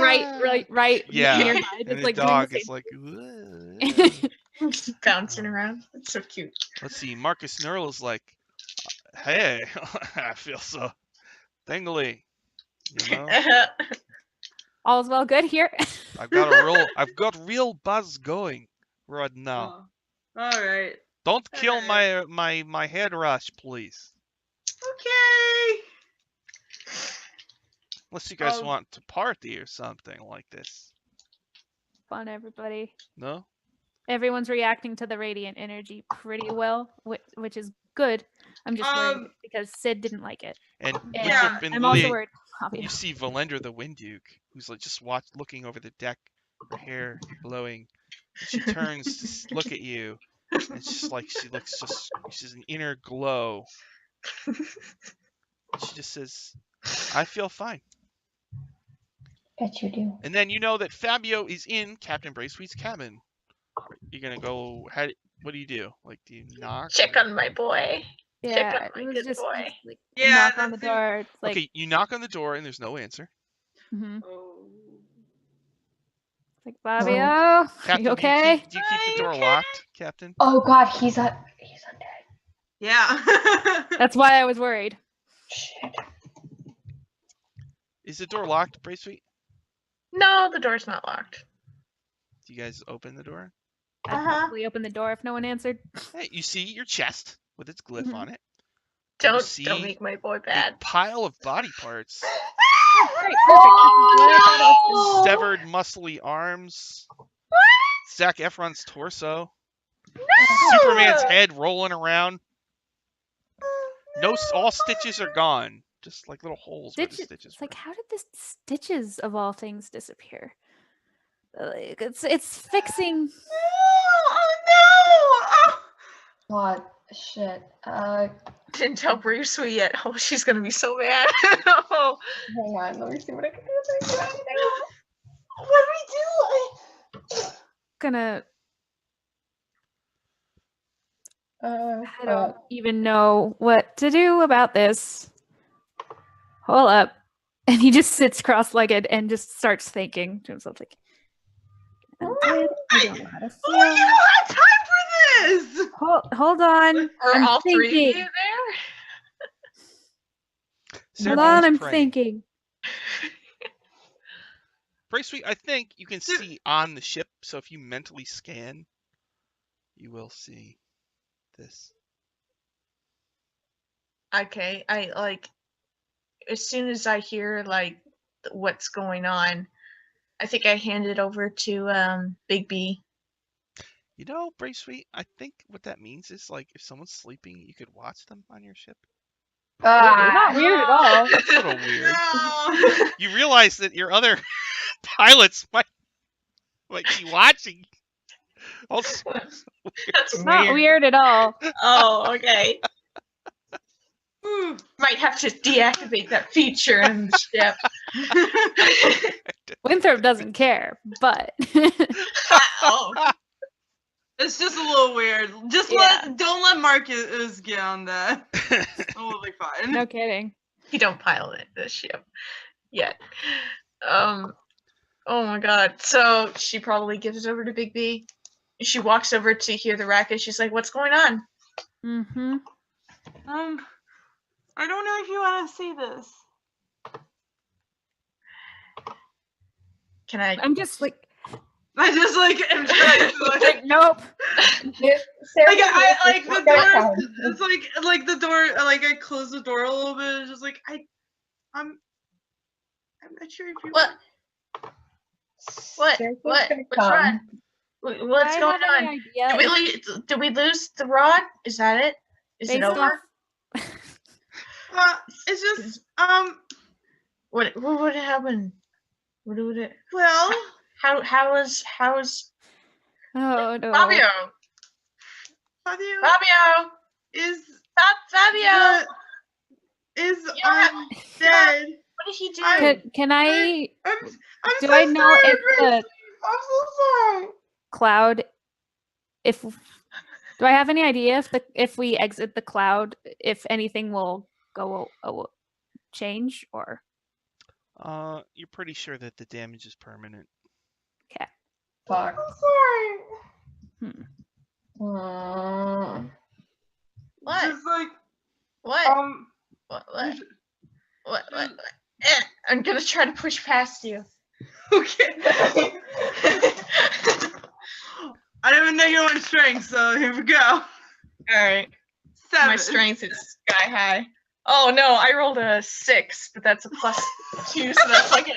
right Yeah, nearby, And just the like dog doing is like, the "Whoa." same. Just bouncing around. It's so cute. Let's see. Marcus Nurl is like, hey, I feel so tingly. You know, All's well good here. I've got real buzz going right now. Oh, all right. Don't kill Alright. my head rush, please. Okay. Unless you guys Oh. want to party or something like this. Fun, everybody. No? Everyone's reacting to the radiant energy pretty well, which is good. I'm just worried because Sid didn't like it. And And Yeah. Winthrop and I'm also Lily, worried. you see Valendra the Wind Duke, who's like just looking over the deck, her hair blowing. And she turns to look at you, and it's just like she's an inner glow. She just says, I feel fine. Bet you do. And then you know that Fabio is in Captain Braithwaite's cabin. You're gonna go. What do you do? Like, do you knock? Check on my boy. Check Yeah, on my it was good just boy. like Yeah, knock on the that's it. door. It's like, Okay, you knock on the door and there's no answer. mhm. Oh. Like, Fabio, are Captain, you okay? do you keep the door Okay. locked, Captain? Oh God, he's undead. Yeah. That's why I was worried. Shit. Is the door locked, Brave Sweet? No, the door's not locked. Do you guys open the door? I'd Uh-huh. probably open the door if no one answered. Hey, you see your chest with its glyph Mhm. on it. Don't see make my boy A bad. pile of body parts. Great, perfect. Oh, no! Severed muscly arms. Zac Efron's torso. Superman's head rolling around. No, all stitches are gone. Just like little holes where the Stitches. stitches It's were. like, how did the stitches of all things disappear? Like, it's fixing. Oh God, shit. Didn't tell Brave Sweet yet. Oh, she's gonna be so mad. Oh, Hang on, let me see what I can do. If I can do anything. no! What do we do? Gonna. Uh, I don't even know what to do about this. Hold up. And he just sits cross-legged and just starts thinking to himself, like, "Undead, I don't know how to Oh, feel. you don't have time for this! Hold on. are I'm all three of you thinking. there? Sarah Hold on, begins I'm praying. thinking. Brave Sweet, I think you can see on the ship, so if you mentally scan, you will see this. Okay, I like as soon as I hear like what's going on, I think I hand it over to Big B. You know, Brave Sweet, I think what that means is like if someone's sleeping, you could watch them on your ship. Not weird at all. That's a little weird. No. You realize that your other pilots might be watching. Also, That's Not weird at all. Oh, okay. Ooh. Might have to deactivate that feature in the ship. Winthrop doesn't care, but Oh, It's just a little weird. Just Yeah. don't let Marcus get on that. We'll be fine. no kidding. he don't pilot the ship yet. Oh my god. So she probably gives it over to Big B. She walks over to hear the racket. She's like, "What's going on?" Mm-hmm. I don't know if you want to see this. Can I? I'm just like, I just am trying to like nope. Sarah, I like the Sarah, door. Sarah. It's like the door. Like I close the door a little bit. It's just like I'm not sure if you. What? What? Sarah's What? gonna What's come. wrong? What's Do I going have on? any idea? Did we lose the rod? Is that it? Is it Based over? It's just What happened? What would it? well. How is Oh no. Fabio? Fabio Fabio! is Fabio! is Yeah. dead. What did he do? Can I? I'm Do so I know sorry, if Grace. the I'm so sorry. cloud? Do I have any idea if we exit the cloud, if anything will go change or? You're pretty sure that the damage is permanent. Fuck. I'm sorry. What? Just like What? What? I'm gonna try to push past you. okay. I don't even know your own strength, so here we go. All right. 7. My strength is sky high. Oh no, I rolled a 6, but that's a +2, so that's like An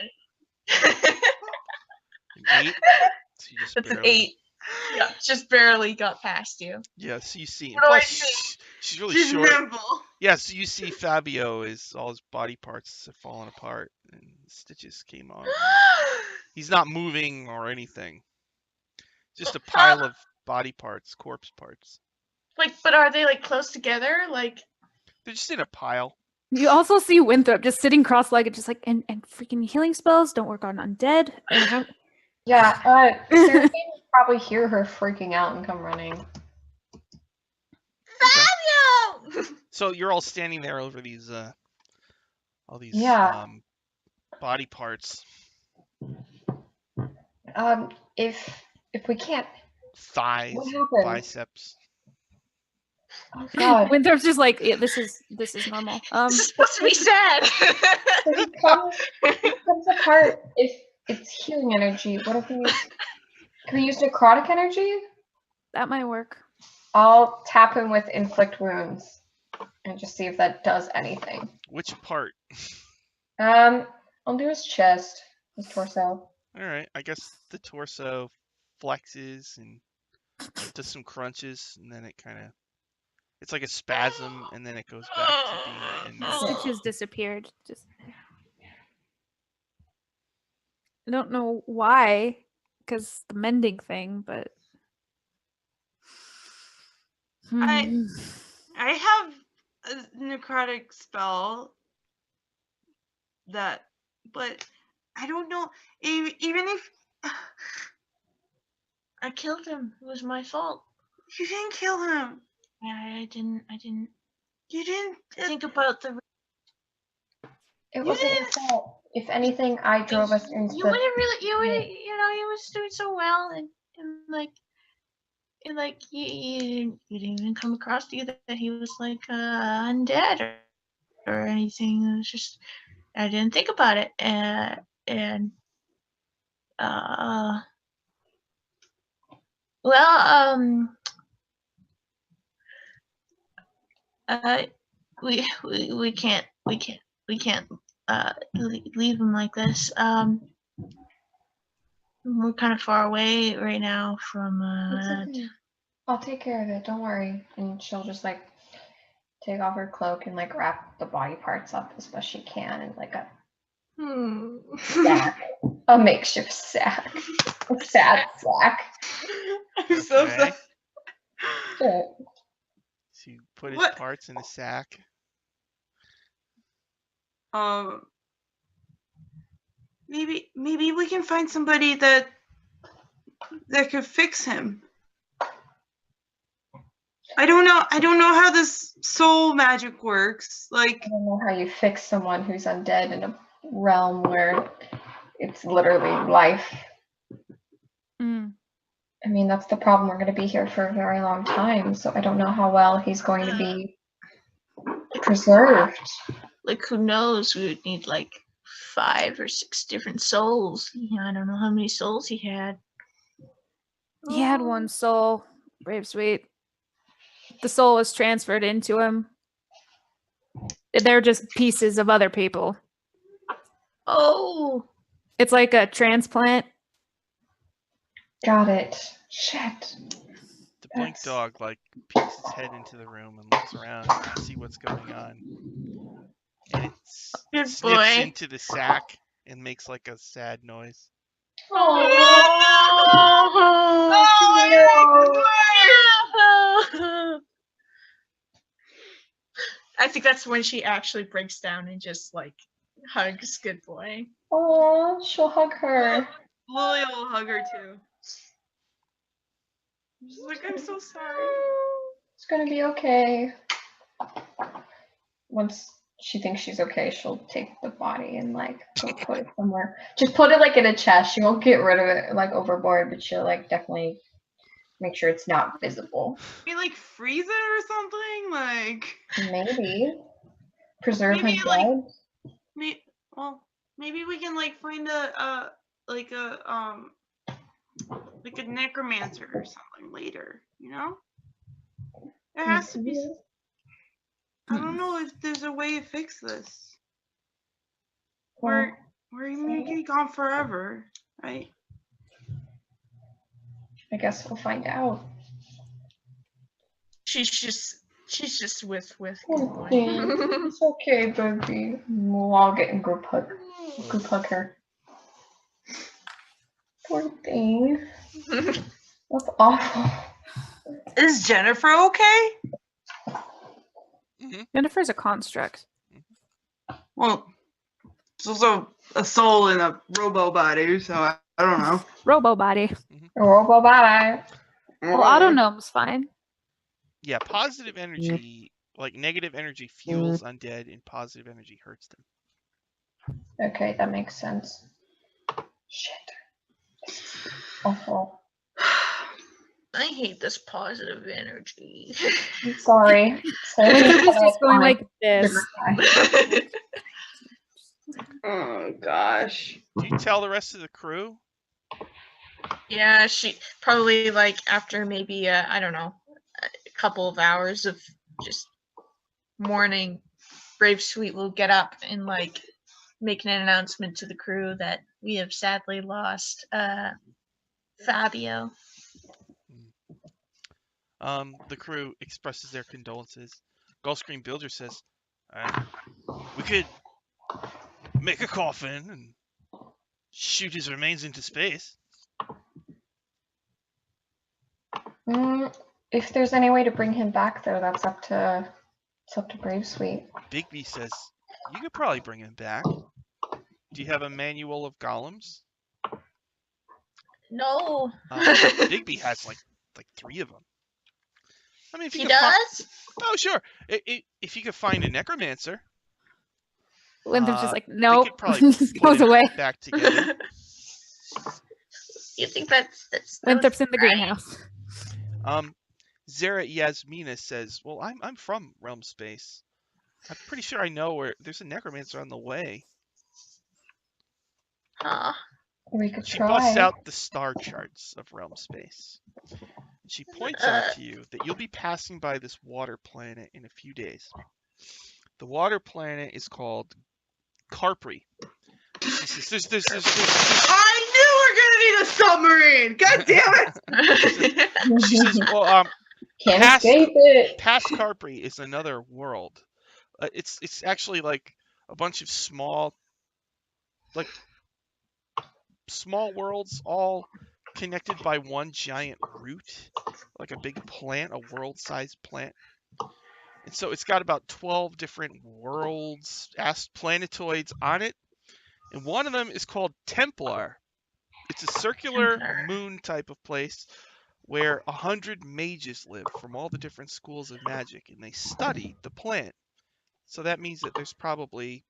8. So you just that's an barely- 8. Yeah, just barely got past you. Yeah, so you see. What do I Plus, see? she's really She's short. nimble. Yeah, so you see Fabio is all his body parts have fallen apart and stitches came on. He's not moving or anything. Just a pile of body parts, corpse parts. Like, but are they like close together? Like, They're just in a pile. You also see Winthrop just sitting cross-legged, just like and freaking healing spells don't work on undead. And how, Yeah, Sarah can probably hear her freaking out and come running. Fabio! So you're all standing there over these all these Yeah. body parts. If we can't, Thighs, what happened? biceps. Oh God. Winthrop's just like, yeah, this is normal. This is supposed to be sad. It comes apart if it's healing energy. What if we use? Can we use necrotic energy? That might work. I'll tap him with inflict wounds and just see if that does anything. Which part? I'll do his chest, his torso. All right, I guess the torso flexes and does some crunches, and then it kind of, it's like a spasm, and then it goes back to being in The normal. stitches disappeared. Just I don't know why, because the mending thing, but I have a necrotic spell that, but I don't know. Even if I killed him. It was my fault. you didn't kill him, I didn't you didn't. think about the. It wasn't your fault. If anything, I drove us into You would have really, you would, you was doing so well, and you didn't even come across either that he was like undead or anything. It was just I didn't think about it, and well, we can't leave him like this. We're kind of far away right now from It's okay. I'll take care of it. Don't worry. And she'll just like take off her cloak and like wrap the body parts up as best she can in like a sack, a makeshift sack, a sad sack. I'm so Okay. sorry. Shit. So you put his What? parts in a sack. Maybe we can find somebody that could fix him. I don't know how this soul magic works. Like, I don't know how you fix someone who's undead in a realm where it's literally life. I mean, that's the problem. We're going to be here for a very long time, so I don't know how well he's going to be preserved. like who knows? We would need like 5 or 6 different souls. I don't know how many souls he had. He had one soul, Brave Sweet. The soul was transferred into him. They're just pieces of other people. Oh, It's like a transplant. Got it. Shit. The blink That's- dog like peeks its head into the room and looks around to see what's going on. And it Good sniffs boy. into the sack and makes like a sad noise. I think that's when she actually breaks down and just like hugs Good Boy. Oh, she'll hug her. Lily will hug her too. She's like, I'm so sorry. It's gonna be okay. Once she thinks she's okay, she'll take the body and like go put it somewhere. Just put it like in a chest. She won't get rid of it like overboard, but she'll like definitely make sure it's not visible. We like freeze it or something. Like, Maybe preserve Maybe, her like- blood. maybe we can like find a necromancer or something later. You know, it has to be. I don't know if there's a way to fix this. Well, We're maybe gone forever, right? I guess we'll find out. She's just with Good Poor Boy. thing. It's okay, baby. We'll all get in group hug her. Poor thing. That's awful. Is Jennifer okay? Jennifer's a construct. Well, it's also a soul in a robo body, so I don't know. Robo body. Oh, bye. Well, Autognome's fine. Yeah, positive energy, like negative energy fuels undead and positive energy hurts them. Okay, that makes sense. Shit. Awful. I hate this positive energy. I'm sorry. So Winthrop is just going like this. Oh gosh. Do you tell the rest of the crew? Yeah, she probably like after maybe I don't know, a couple of hours of just mourning, Brave Sweet will get up and like make an announcement to the crew that we have sadly lost Fabio. The crew expresses their condolences. Gulfstream Builder says, we could make a coffin and shoot his remains into space. If there's any way to bring him back, though, that's up to Brave Sweet. Bigby says, you could probably bring him back. Do you have a manual of golems? No. Bigby has like 3 of them. I mean, if He you could does? oh, sure. If you could find a necromancer, Winthrop's just like, they nope. could probably Just put goes him away. back together. You think that's Winthrop's in the right? greenhouse. Zara Yasmina says, well, I'm from Realm Space. I'm pretty sure I know where there's a necromancer on the way. Huh. We could She try. busts out the star charts of Realm Space. She points out to you that you'll be passing by this water planet in a few days. The water planet is called Carpri. She says, there's I knew we're gonna need a submarine. God damn it! she says, well, Can't past- escape it. past Carpri is another world. It's actually like a bunch of small worlds all connected by one giant root, like a big plant, a world-sized plant. And so it's got about 12 different worlds, planetoids on it. And one of them is called Templar. It's a circular Templar. moon type of place where 100 mages live from all the different schools of magic, and they study the plant. So that means that there's probably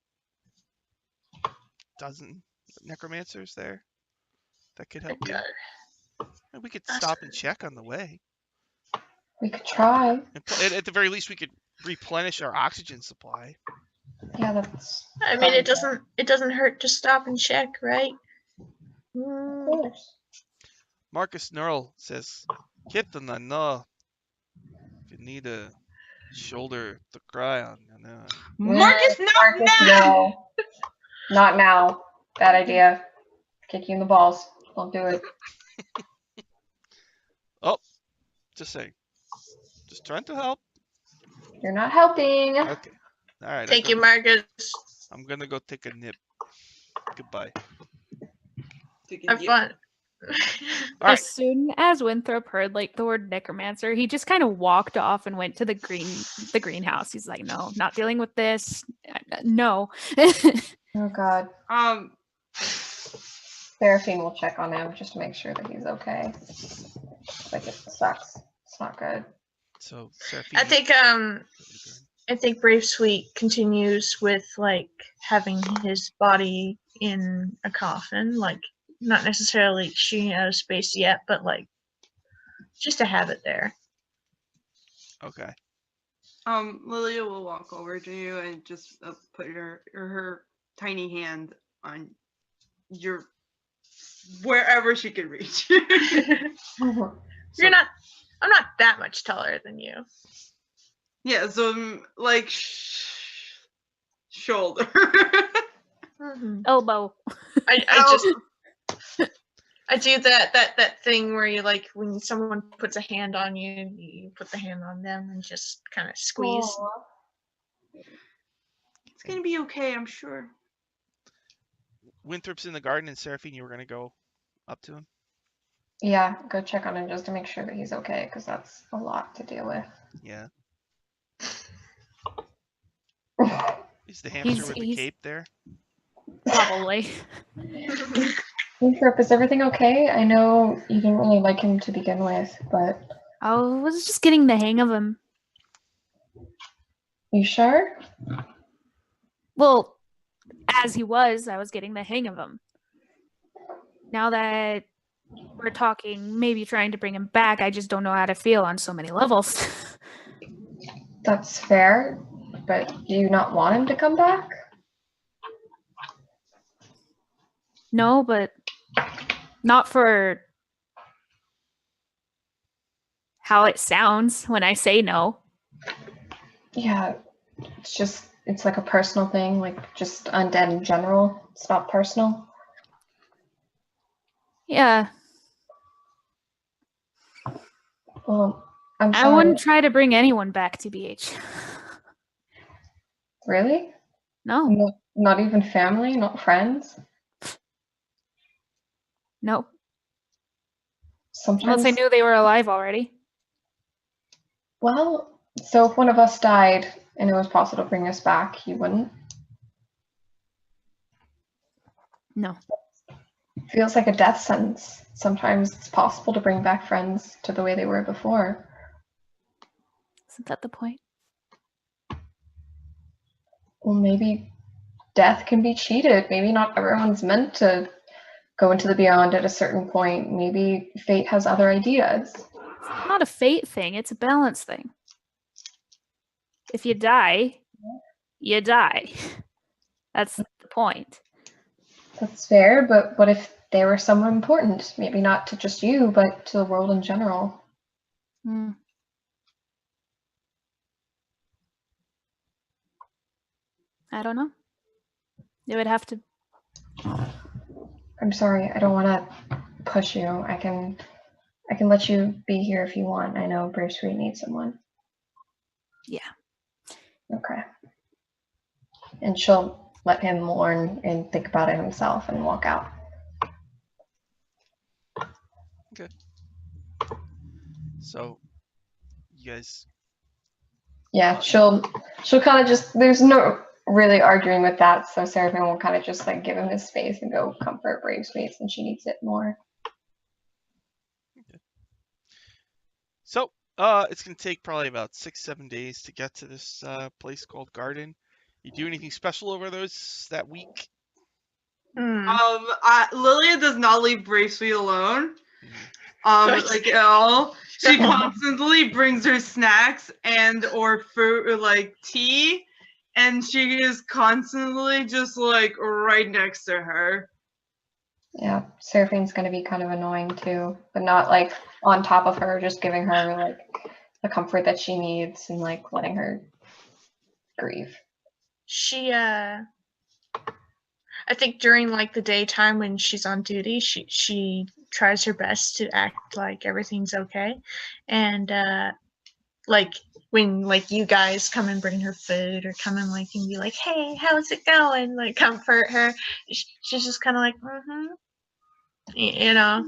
a dozen necromancers there that could help you. And we could stop and check on the way. We could try. And at the very least, we could replenish our oxygen supply. Yeah, that's. I mean, it doesn't hurt to stop and check, right? Of course. Marcus Nurl says, Captain, I know if you need a shoulder to cry on. Marcus, not Marcus, now! no. Not now. Bad idea. Kick you in the balls. Don't do it. Just saying. Just trying to help. You're not helping. Okay. All right. Thank you, Marcus. I'm going to go take a nip. Goodbye. Have fun. All right. As soon as Winthrop heard like the word necromancer, he just kind of walked off and went to the greenhouse. He's like, no, not dealing with this. No. Oh God. Seraphine will check on him just to make sure that he's okay. Like it sucks. It's not good. So, Seraphine, I think Brave Sweet continues with like having his body in a coffin, like not necessarily shooting out of space yet, but like just to have it there. Okay. Lilia will walk over to you and just put her tiny hand on your wherever she can reach. I'm not that much taller than you. Yeah, so like shoulder. Elbow. I do that thing where you like when someone puts a hand on you, you put the hand on them and just kind of squeeze. It's gonna be okay, I'm sure. Winthrop's in the garden, and Seraphine, you were going to go up to him? Yeah, go check on him just to make sure that he's okay, because that's a lot to deal with. Yeah. Is the hamster with the cape there? Probably. Winthrop, is everything okay? I know you didn't really like him to begin with, but... I was just getting the hang of him. You sure? Well, as he was, I was getting the hang of him. Now that we're talking maybe trying to bring him back. I just don't know how to feel on so many levels. That's fair, but do you not want him to come back? No, but not for how it sounds when I say no. Yeah, it's like a personal thing, like just undead in general. It's not personal. Yeah, Well, I'm I sorry. wouldn't try to bring anyone back to BH. Really? No, Not even family, not friends? no. Sometimes. Unless I knew they were alive already. Well, so if one of us died and it was possible to bring us back, you wouldn't? No. Feels like a death sentence. Sometimes it's possible to bring back friends to the way they were before. Isn't that the point? Well, maybe death can be cheated. Maybe not everyone's meant to go into the beyond at a certain point. Maybe fate has other ideas. It's not a fate thing, it's a balance thing. If you die, you die. That's the point. That's fair, but what if they were someone important? Maybe not to just you, but to the world in general. Hmm. I don't know. It would have to. I'm sorry, I don't want to push you. I can let you be here if you want. I know Brave Sweet needs someone. Yeah. Okay. And she'll let him mourn and think about it himself and walk out. So, you guys. Yeah, she'll kind of just, there's no really arguing with that, so Seraphim will kind of just like give him his space and go comfort Brave Sweet since she needs it more. So, it's gonna take probably about 6-7 days to get to this place called Garden. You do anything special over that week? Lilia does not leave Brave Sweet alone. Mhm. Like at all. She constantly brings her snacks and or fruit or like tea, and she is constantly just like right next to her. Yeah, Seraphim's gonna be kind of annoying too, but not like on top of her, just giving her like the comfort that she needs and like letting her grieve. I think during like the daytime when she's on duty, she tries her best to act like everything's okay, and like when like you guys come and bring her food or come and like and be like, hey, how's it going? Like comfort her. She's just kind of like, you know,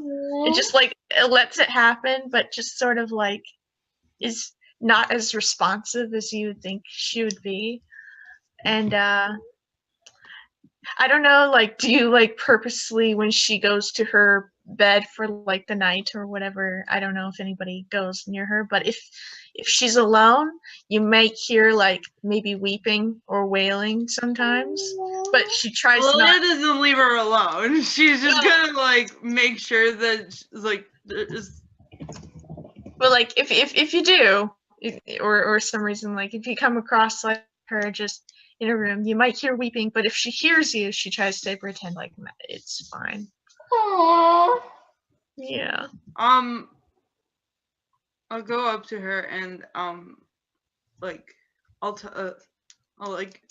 it just like it lets it happen, but just sort of like is not as responsive as you would think she would be, and I don't know, like, do you like purposely when she goes to her bed for like the night or whatever? I don't know if anybody goes near her, but if she's alone, you might hear like maybe weeping or wailing sometimes. But she tries Lilia not. doesn't leave her alone. She's just gonna like make sure that like there's. But like if you do, or some reason like if you come across like her just in a room, you might hear weeping, but if she hears you, she tries to pretend like it's fine. Aww. Yeah. I'll go up to her and like I'll like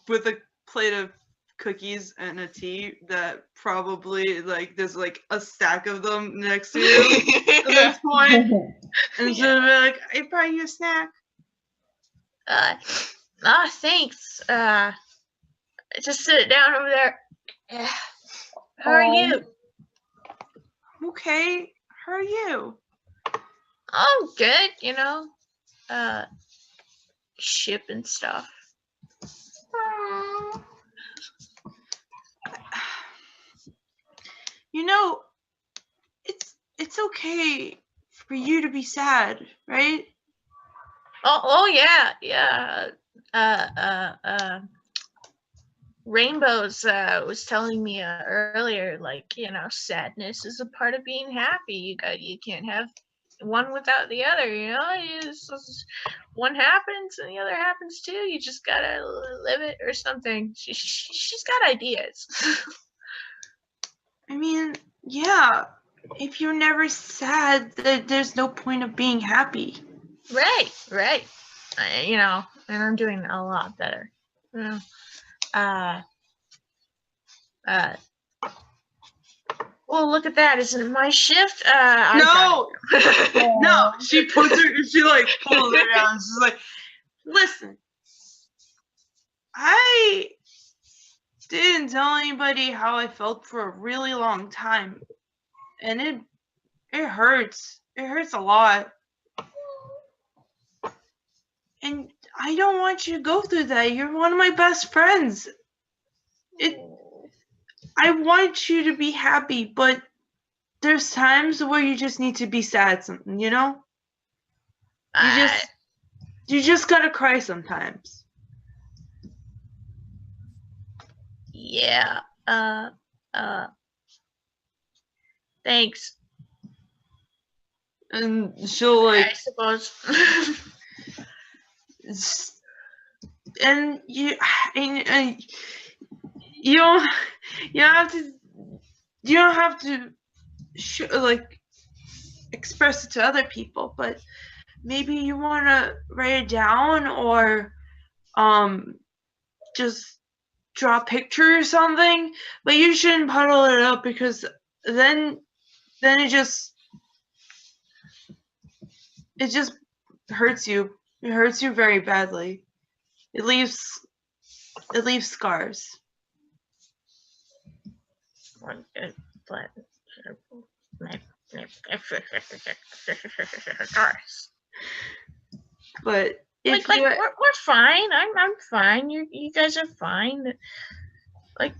with a plate of cookies and a tea that probably like there's like a stack of them next to you at this point, and so be like, I brought you a snack. Thanks. Just sit down over there. How are you? Okay, how are you? Oh, good. You know, shipping stuff. You know, it's okay for you to be sad, right? Oh yeah. Rainbows was telling me earlier, like, you know, sadness is a part of being happy. You can't have one without the other, you know. One happens and the other happens too. You just gotta live it or something. She's got ideas. I mean, yeah. If you're never sad, there's no point of being happy. Right. You know, and I'm doing a lot better. You know. Well, look at that. Isn't it my shift? No, no. She like pulls her down. She's like, listen, I didn't tell anybody how I felt for a really long time, and it hurts. It hurts a lot, and I don't want you to go through that. You're one of my best friends. I want you to be happy, but there's times where you just need to be sad, you know? You just gotta cry sometimes. Yeah. Thanks. And she'll I suppose. and you don't have to express it to other people, but maybe you want to write it down or just draw a picture or something, but you shouldn't puddle it up because then it just hurts you. It hurts you very badly. It leaves scars. But if we're fine. I'm fine. You guys are fine. Like,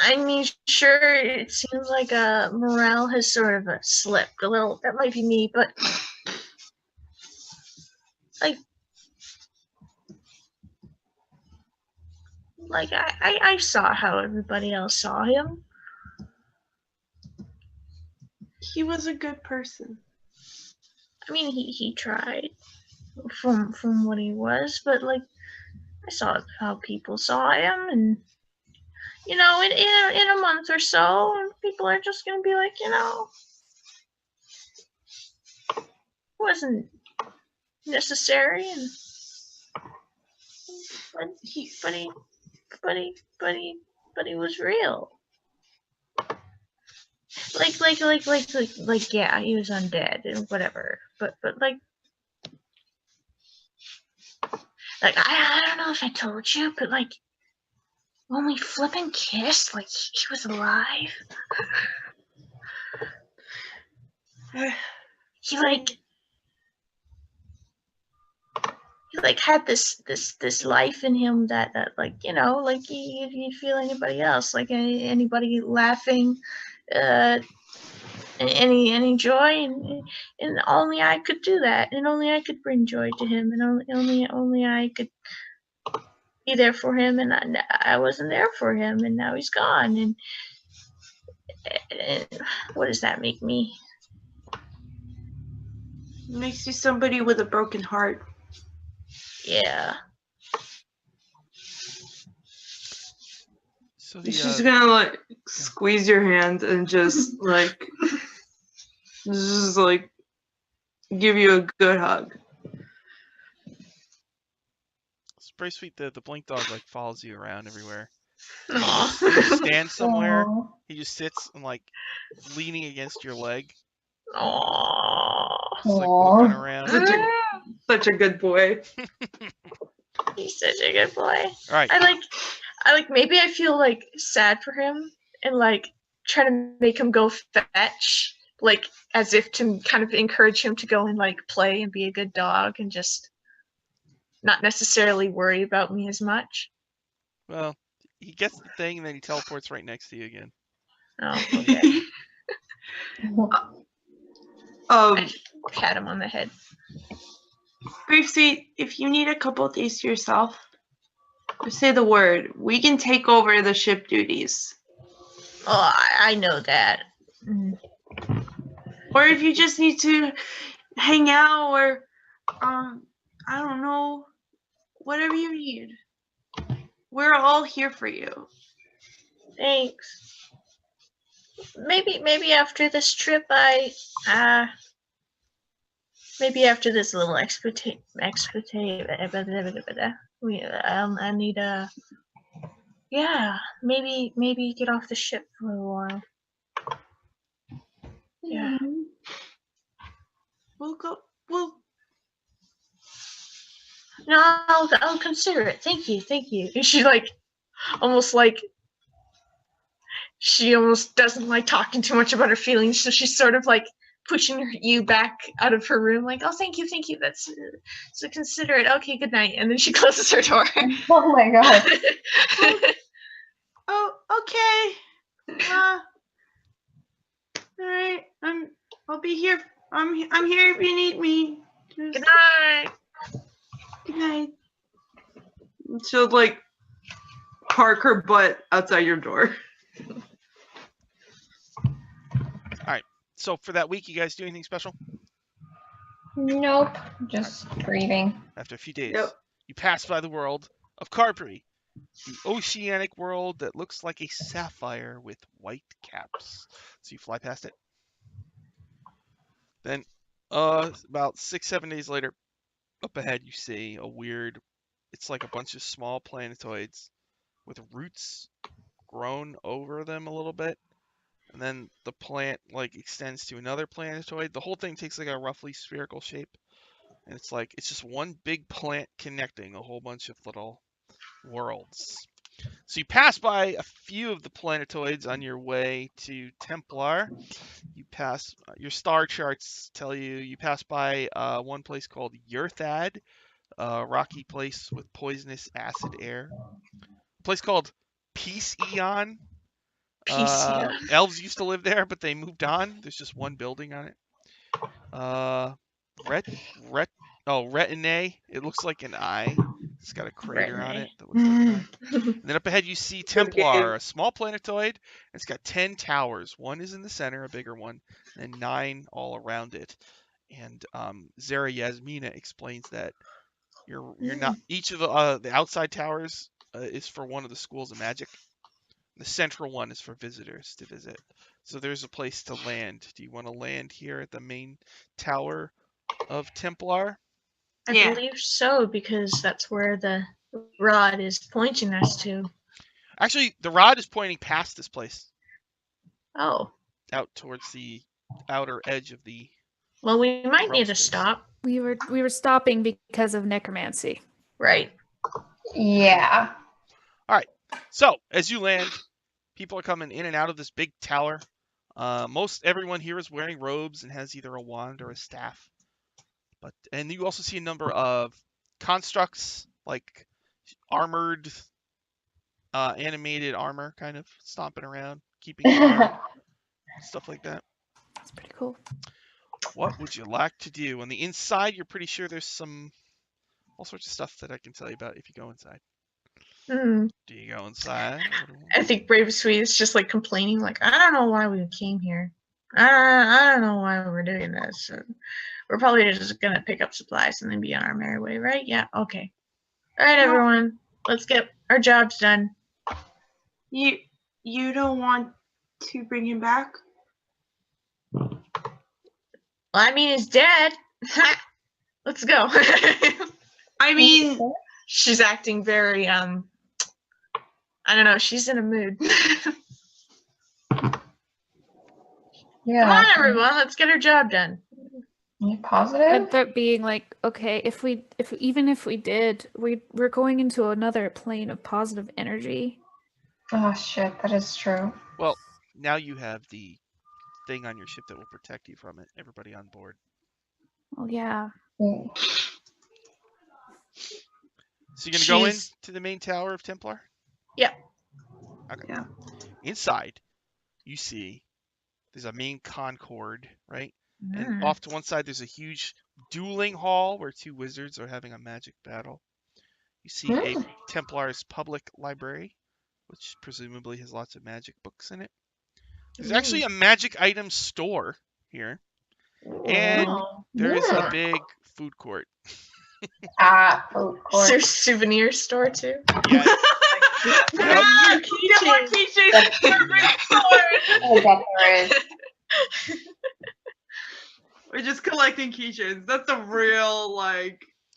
I mean, sure, it seems like morale has sort of slipped a little. That might be me, but I saw how everybody else saw him. He was a good person. I mean, he tried from what he was, but I saw how people saw him, and you know, in a month or so, people are just gonna be like, you know, it wasn't necessary, and but he was real. Yeah, he was undead and whatever, but I don't know if I told you, but when we flippin' kissed, he was alive. He had this life in him that you know, you'd feel anybody else, anybody laughing, any joy, and only I could do that, and only I could bring joy to him, and only I could be there for him, and I wasn't there for him, and now he's gone, and what does that make me? It makes you somebody with a broken heart. Yeah. So she's gonna squeeze your hand and just give you a good hug. It's pretty sweet. The blink dog follows you around everywhere. Aww. You stand somewhere. Aww. He just sits and leaning against your leg. Aww. Just looking around. Such a good boy. He's such a good boy. All right. I maybe I feel sad for him and try to make him go fetch, as if to kind of encourage him to go and play and be a good dog and just not necessarily worry about me as much. Well, he gets the thing and then he teleports right next to you again. Oh, okay. I pat him on the head. Briefsy, if you need a couple of days to yourself, Just say the word. We can take over the ship duties. Oh, I know that. Mm. Or if you just need to hang out or I don't know, whatever you need. We're all here for you. Thanks. Maybe after this trip, maybe after this little I need maybe get off the ship for a while. Yeah. We'll go. We'll. No, I'll consider it. Thank you. And she she almost doesn't like talking too much about her feelings, so she's sort of like pushing you back out of her room, like, oh, thank you. That's so considerate. Okay, good night. And then she closes her door. Oh my god. Oh, okay. All right. I'll be here. I'm here if you need me. Good night. Good night. She'll like park her butt outside your door. So for that week, you guys do anything special? Nope. Just grieving. After a few days, Yep. you pass by the world of Carpri, the oceanic world that looks like a sapphire with white caps. So you fly past it. Then, about 6-7 days later, up ahead you see a weird. It's like a bunch of small planetoids with roots grown over them a little bit. And then the plant like extends to another planetoid. The whole thing takes like a roughly spherical shape. And it's just one big plant connecting a whole bunch of little worlds. So you pass by a few of the planetoids on your way to Templar. You pass, your star charts tell you pass by one place called Yurthad, a rocky place with poisonous acid air. A place called Peace Eon. Elves used to live there, but they moved on. There's just one building on it. Retine. It looks like an eye. It's got a crater on it that looks like an eye. And then up ahead you see Templar, a small planetoid. It's got 10 towers. One is in the center, a bigger one, and 9 all around it. And Zara Yasmina explains that you're not. Each of the outside towers is for one of the schools of magic. The central one is for visitors to visit. So there's a place to land. Do you want to land here at the main tower of Templar? I Yeah. believe so, because that's where the rod is pointing us to. Actually, the rod is pointing past this place, Oh. out towards the outer edge of the. Well, we might need to Space. stop. We were stopping because of necromancy. Right. Yeah. So as you land, people are coming in and out of this big tower. Most everyone here is wearing robes and has either a wand or a staff. And you also see a number of constructs, like armored, animated armor, kind of stomping around, keeping guard, stuff like that. That's pretty cool. What would you like to do? On the inside, you're pretty sure there's all sorts of stuff that I can tell you about if you go inside. Hmm. Do you go inside? I think Brave Sweet is just like complaining, like, I don't know why we came here. I don't know why we're doing this. We're probably just gonna pick up supplies and then be on our merry way, right? Yeah, okay. All right, everyone, let's get our jobs done. You don't want to bring him back? Well, I mean, he's dead. Let's go. I mean, She's acting very I don't know. She's in a mood. Yeah. Come on, everyone. Let's get our job done. You positive? But being like, okay, if we did, we're going into another plane of positive energy. Oh shit, that is true. Well, now you have the thing on your ship that will protect you from it. Everybody on board. Oh yeah. Mm. So you're gonna go She's- into the main tower of Templar? Yeah. Okay. Yeah. Inside, you see there's a main concord, right? And Mm. off to one side, there's a huge dueling hall where 2 wizards are having a magic battle. You see a Templar's public library, which presumably has lots of magic books in it. There's actually a magic item store here, and Oh. there is a Yeah. big food court. Food Is court. there a souvenir store too? Yeah, Get more keychains. Yep. I bet there is. We're just collecting keychains. That's the real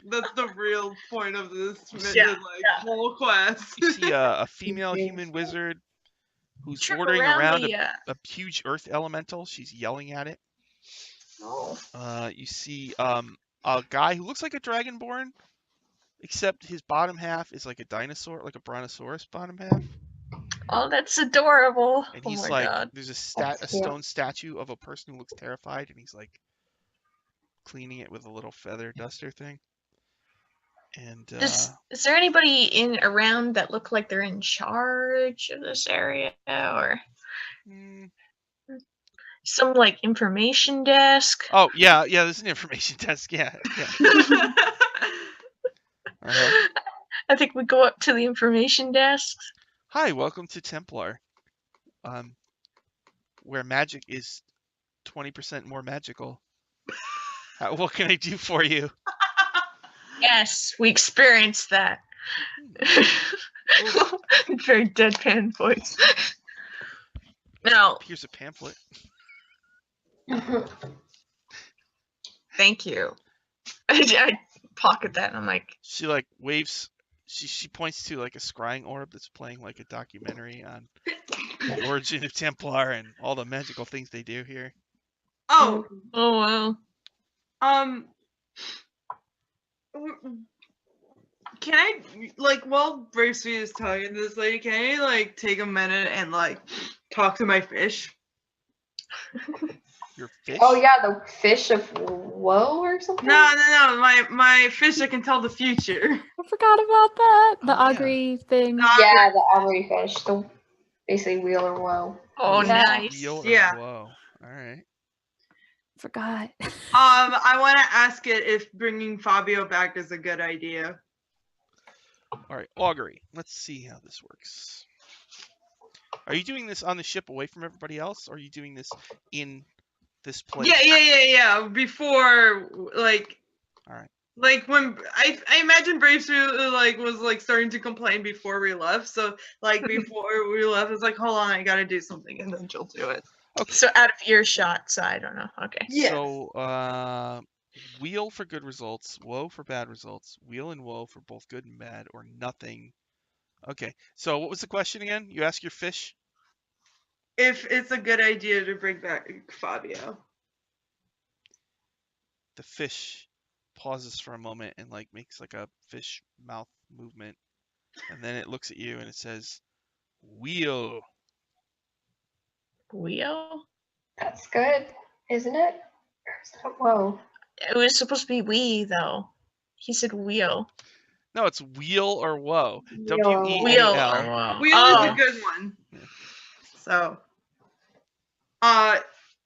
That's the real point of this Yeah, whole quest. you see a female Keychains. human wizard who's Trip ordering around the, a huge earth elemental. She's yelling at it. oh. You see a guy who looks like a dragonborn, except his bottom half is like a dinosaur, like a brontosaurus bottom half. Oh, that's adorable. And Oh he's my like, god. there's a That's cute. stone statue of a person who looks terrified, and he's like cleaning it with a little feather duster thing. And Is there anybody in around that look like they're in charge of this area, or mm, some like information desk? oh yeah, there's an information desk. Yeah. Uh-huh. I think we go up to the information desk. Hi, welcome to Templar, where magic is 20% more magical. What can I do for you? Yes, we experienced that. Very deadpan voice. No, Here's a pamphlet. thank you. I pocket that and I'm like, She like waves. She points to like a scrying orb that's playing like a documentary on the origin of Templar and all the magical things they do here. Oh, oh wow. Can I while Brave Sweet is talking to this lady, can I take a minute and talk to my fish? Your fish? Oh yeah, the fish of woe or something. No, my fish that can tell the future. I forgot about that. The Oh, yeah. augury thing. Yeah, the augury fish, the basically wheel or woe. Oh Yeah. nice. Wheel or Yeah. Whoa. All right. Forgot. I want to ask it if bringing Fabio back is a good idea. All right. Augury. Let's see how this works. Are you doing this on the ship away from everybody else, or are you doing this in this place? Yeah. Before All right. When I imagine Brave Sweet was starting to complain before we left. So before we left, it's hold on, I gotta do something, and then she'll do it. So out of earshot, so I don't know. Okay. Yes. So, wheel for good results, woe for bad results, wheel and woe for both good and bad, or nothing. Okay. So, what was the question again? You ask your fish? If it's a good idea to bring back Fabio. The fish pauses for a moment and makes a fish mouth movement, and then it looks at you and it says, "Wheel." Wheel? That's good, isn't it? Or is that whoa? It was supposed to be we though. He said wheel. No, it's wheel or woe. Wheel. Wheel. W-E-A-L. Wheel is a good one. So,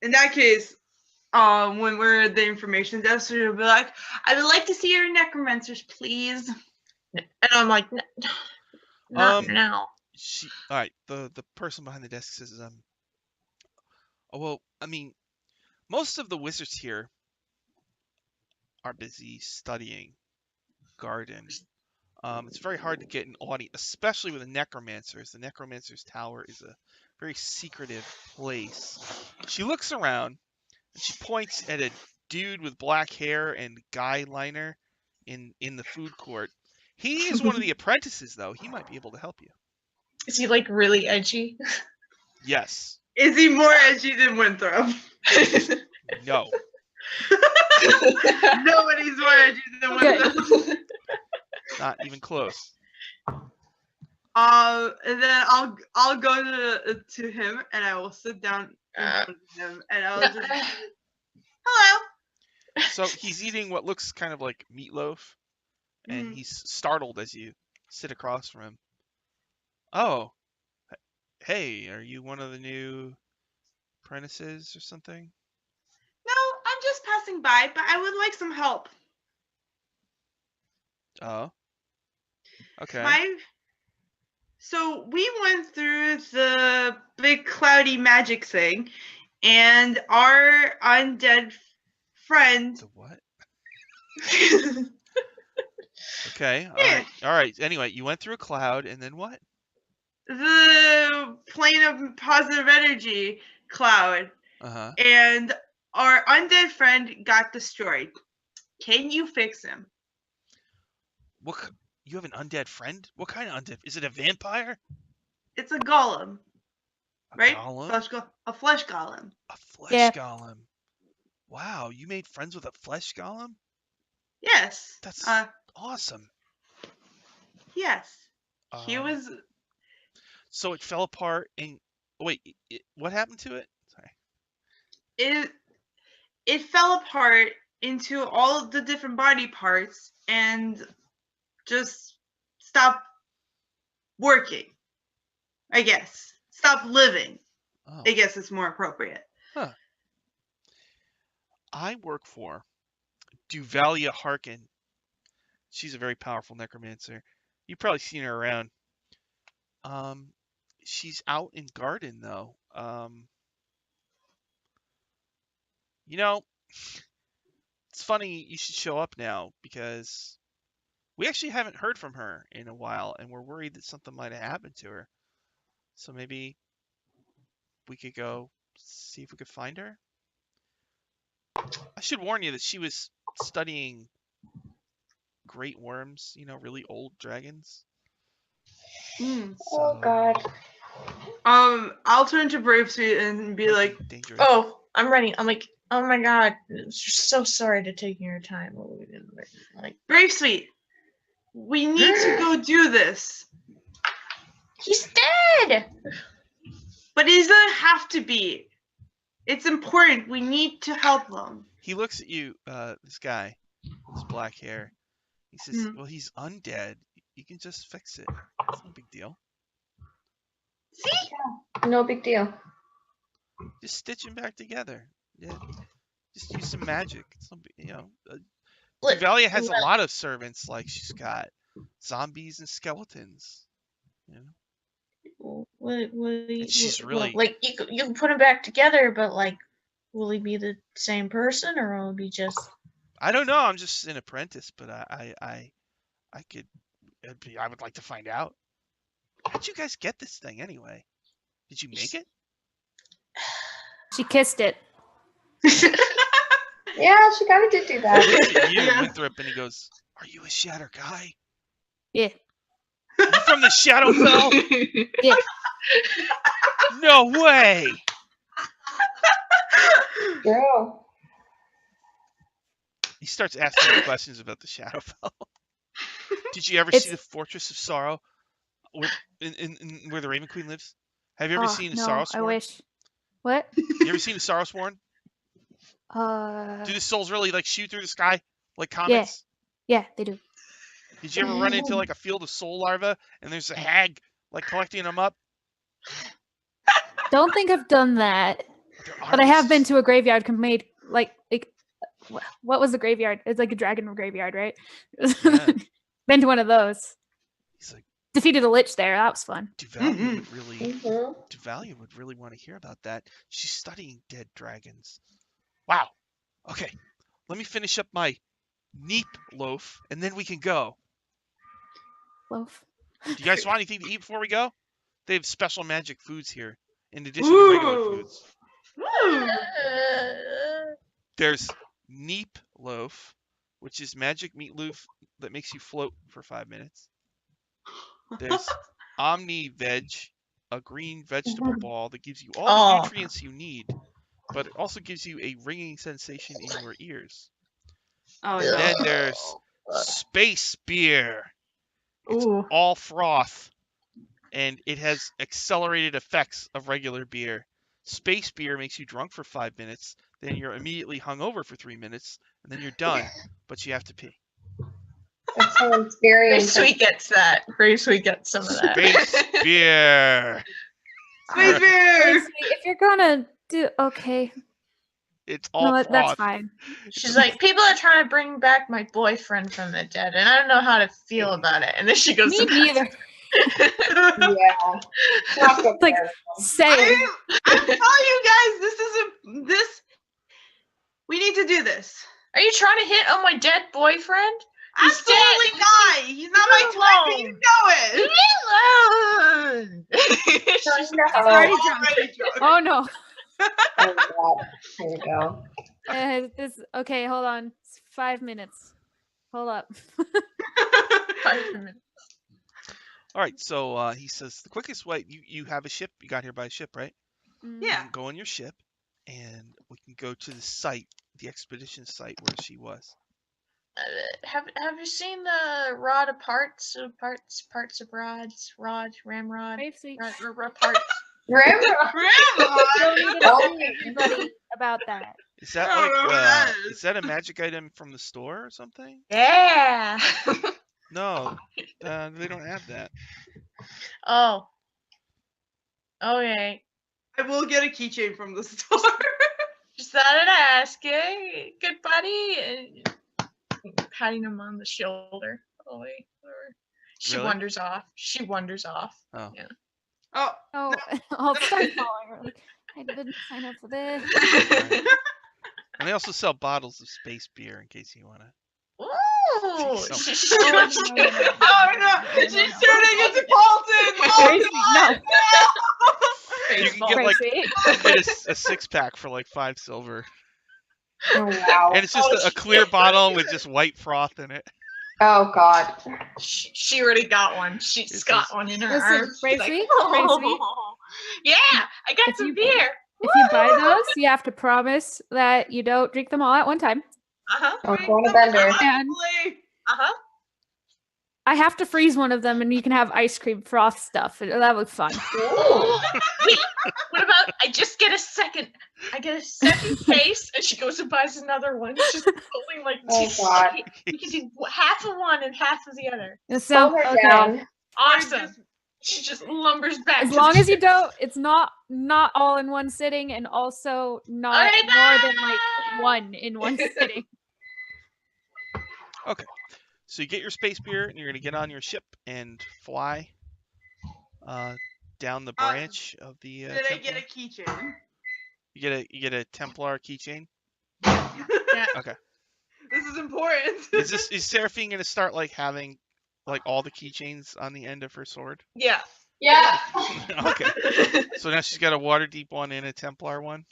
in that case, when we're at the information desk, we'll be like, "I would like to see your necromancers, please." And I'm like, not now. All right. The person behind the desk says, "Oh well, I mean, most of the wizards here are busy studying garden. It's very hard to get an audience, especially with the necromancers. The necromancer's tower is a very secretive place." She looks around and she points at a dude with black hair and guy liner in the food court. He is one of the apprentices, though. He might be able to help you. Is he really edgy? Yes. Is he more edgy than Winthrop? No. Nobody's more edgy than Winthrop. Not even close. And then I'll go to him and I will sit down in front of him and I'll just hello. So he's eating what looks kind of like meatloaf, and he's startled as you sit across from him. "Oh, hey, are you one of the new apprentices or something?" No, I'm just passing by, but I would like some help. Oh. Okay. So we went through the big cloudy magic thing, and our undead friend. The what? Okay. All Yeah. right. All right. Anyway, you went through a cloud, and then what? The plane of positive energy cloud, Uh-huh. and our undead friend got destroyed. Can you fix him? You have an undead friend? What kind of undead? Is it a vampire? It's a golem, A right? golem? A flesh golem. A flesh Yeah. golem. Wow, you made friends with a flesh golem? Yes. That's awesome. Yes. He Um, was. So it fell apart and wait, what happened to it? Sorry. It fell apart into all of the different body parts and just stopped working. I guess. Stop living. Oh. I guess it's more appropriate. Huh. I work for Duvalia Harkin. She's a very powerful necromancer. You've probably seen her around. She's out in Garden though. You know, it's funny you should show up now because we actually haven't heard from her in a while, and we're worried that something might have happened to her. So maybe we could go see if we could find her. I should warn you that she was studying great worms, really old dragons. Mm. Oh So, God. I'll turn to Bravesweet and be like, dangerous. Oh, I'm ready. I'm like, oh my god, so sorry to take your time. Like, Bravesweet, we need to go do this. he's dead. But it doesn't have to be. It's important. We need to help him. He looks at you, this guy with his black hair. He says, Mhm. well, he's undead. You can just fix it. It's no big deal. See? No big deal. Just stitch him back together. Yeah. Just use some magic. It's no big, Look, Duvalia has a lot of servants. Like she's got zombies and skeletons. And she's really. like you can put him back together, but like, will he be the same person or will he be just? I don't know. I'm just an apprentice, but I would like to find out. How'd you guys get this thing anyway? Did you make it? She kissed it. Yeah, she kind of did do He that. looks at you, Yeah. Winthrop, and he goes, "Are you a Shatter guy? Yeah. You from the Shadowfell? Yeah. No way!" Girl. He starts asking you questions about the Shadowfell. Did you ever It's- see the Fortress of Sorrow, where the Raven Queen lives? Have you ever seen a no, Sorrowsworn? I wish. What? You ever seen a Sorrowsworn? Uh, Do the souls really like shoot through the sky like comets? yeah, they do. Did you ever run into like a field of soul larvae and there's a hag like collecting them up? Don't think I've done that, They're but I have been artists. to a graveyard made like what was the graveyard? It's like a dragon graveyard, right? Yeah. Been to one of those. He's like, Defeated a lich there. That was fun. Duvalia would really, Mhm. Duvalia would really want to hear about that. She's studying dead dragons. Wow. Okay, let me finish up my neep loaf and then we can go. Loaf. Do you guys want anything to eat before we go? They have special magic foods here in addition to regular Ooh. foods. Woo! There's neep loaf, which is magic meatloaf that makes you float for 5 minutes. There's Omni Veg, a green vegetable ball that gives you all the Oh. nutrients you need, but it also gives you a ringing sensation in your ears. Oh, And no. then there's Space Beer. It's Ooh. all froth, and it has accelerated effects of regular beer. Space Beer makes you drunk for 5 minutes, then you're immediately hungover for 3 minutes, and then you're done, but you have to pee. That sounds very Brave intense. Sweet gets that. Brave Sweet gets some of that. Space Beer. Space Bear! If you're gonna do okay, It's all No, that's froth. fine. She's like, people are trying to bring back my boyfriend from the dead, and I don't know how to feel about it. And then she goes, Me neither. Yeah. It's not good Like, there. Say. I'm telling you guys, this. We need to do this. Are you trying to hit on my dead boyfriend? He's Absolutely not. He's not my type, and you know it. Alone. She's already drunk. Already drunk. Oh no. Oh, God. Here we go. Okay, hold on. It's 5 minutes. Hold up. 5 minutes. All right, so he says the quickest way. You have a ship. You got here by a ship, right? Mm. Yeah. You can go on your ship, and we can go to the site, the expedition site where she was. Have you seen the rod of parts of rods, ramrod, Brave Sweet. parts? Grandma. Grandma. Don't need to tell everybody about that. Is that I don't like know what that is is. that a magic item from the store or something? Yeah. No, they don't have that. Oh. Okay. I will get a keychain from the store. Just thought I'd ask you. Good buddy. Patting him on the shoulder. Oh wait. Whatever. She Really? wanders off. She wanders off. Oh. Yeah. Oh. Oh, I'll start following her. Like, I didn't sign up for this. And they also sell bottles of space beer in case you want to. Ooh. So- She Oh, looks no, good. no, no. Oh no, she's turning into Paulton. Oh Brave Sweet, no. You can Baseball. get Brave like Sweet. get a 6-pack for like 5 silver, Oh, wow. and it's just a clear bottle with just white froth in it. Oh, God. She already got one. She's This got is- one in her Listen, arm. She's Brave like, Sweet, Brave Sweet. Yeah, I got If some you- beer. If you buy those, you have to promise that you don't drink them all at one time. Uh-huh. Oh, going to bender. And Uh-huh. I have to freeze one of them, and you can have ice cream froth stuff. That was fun. Wait, what about I just get a second? I get a second case, and she goes and buys another one. She's holding like Oh, two. God. We can do half of one and half of the other. So, Slow her okay. down. Awesome. She just lumbers back. As to long the as you ship. don't, it's not all in one sitting, and also not Okay, more than like bye! one in one sitting. So you get your space beer, and you're gonna get on your ship and fly down the branch of the. Did I get Templar. a keychain? You get a Templar keychain. Yeah. Okay. This is important. Is Seraphine gonna start like having like all the keychains on the end of her sword? Yeah. Yeah. Okay. So now she's got a Waterdeep one and a Templar one.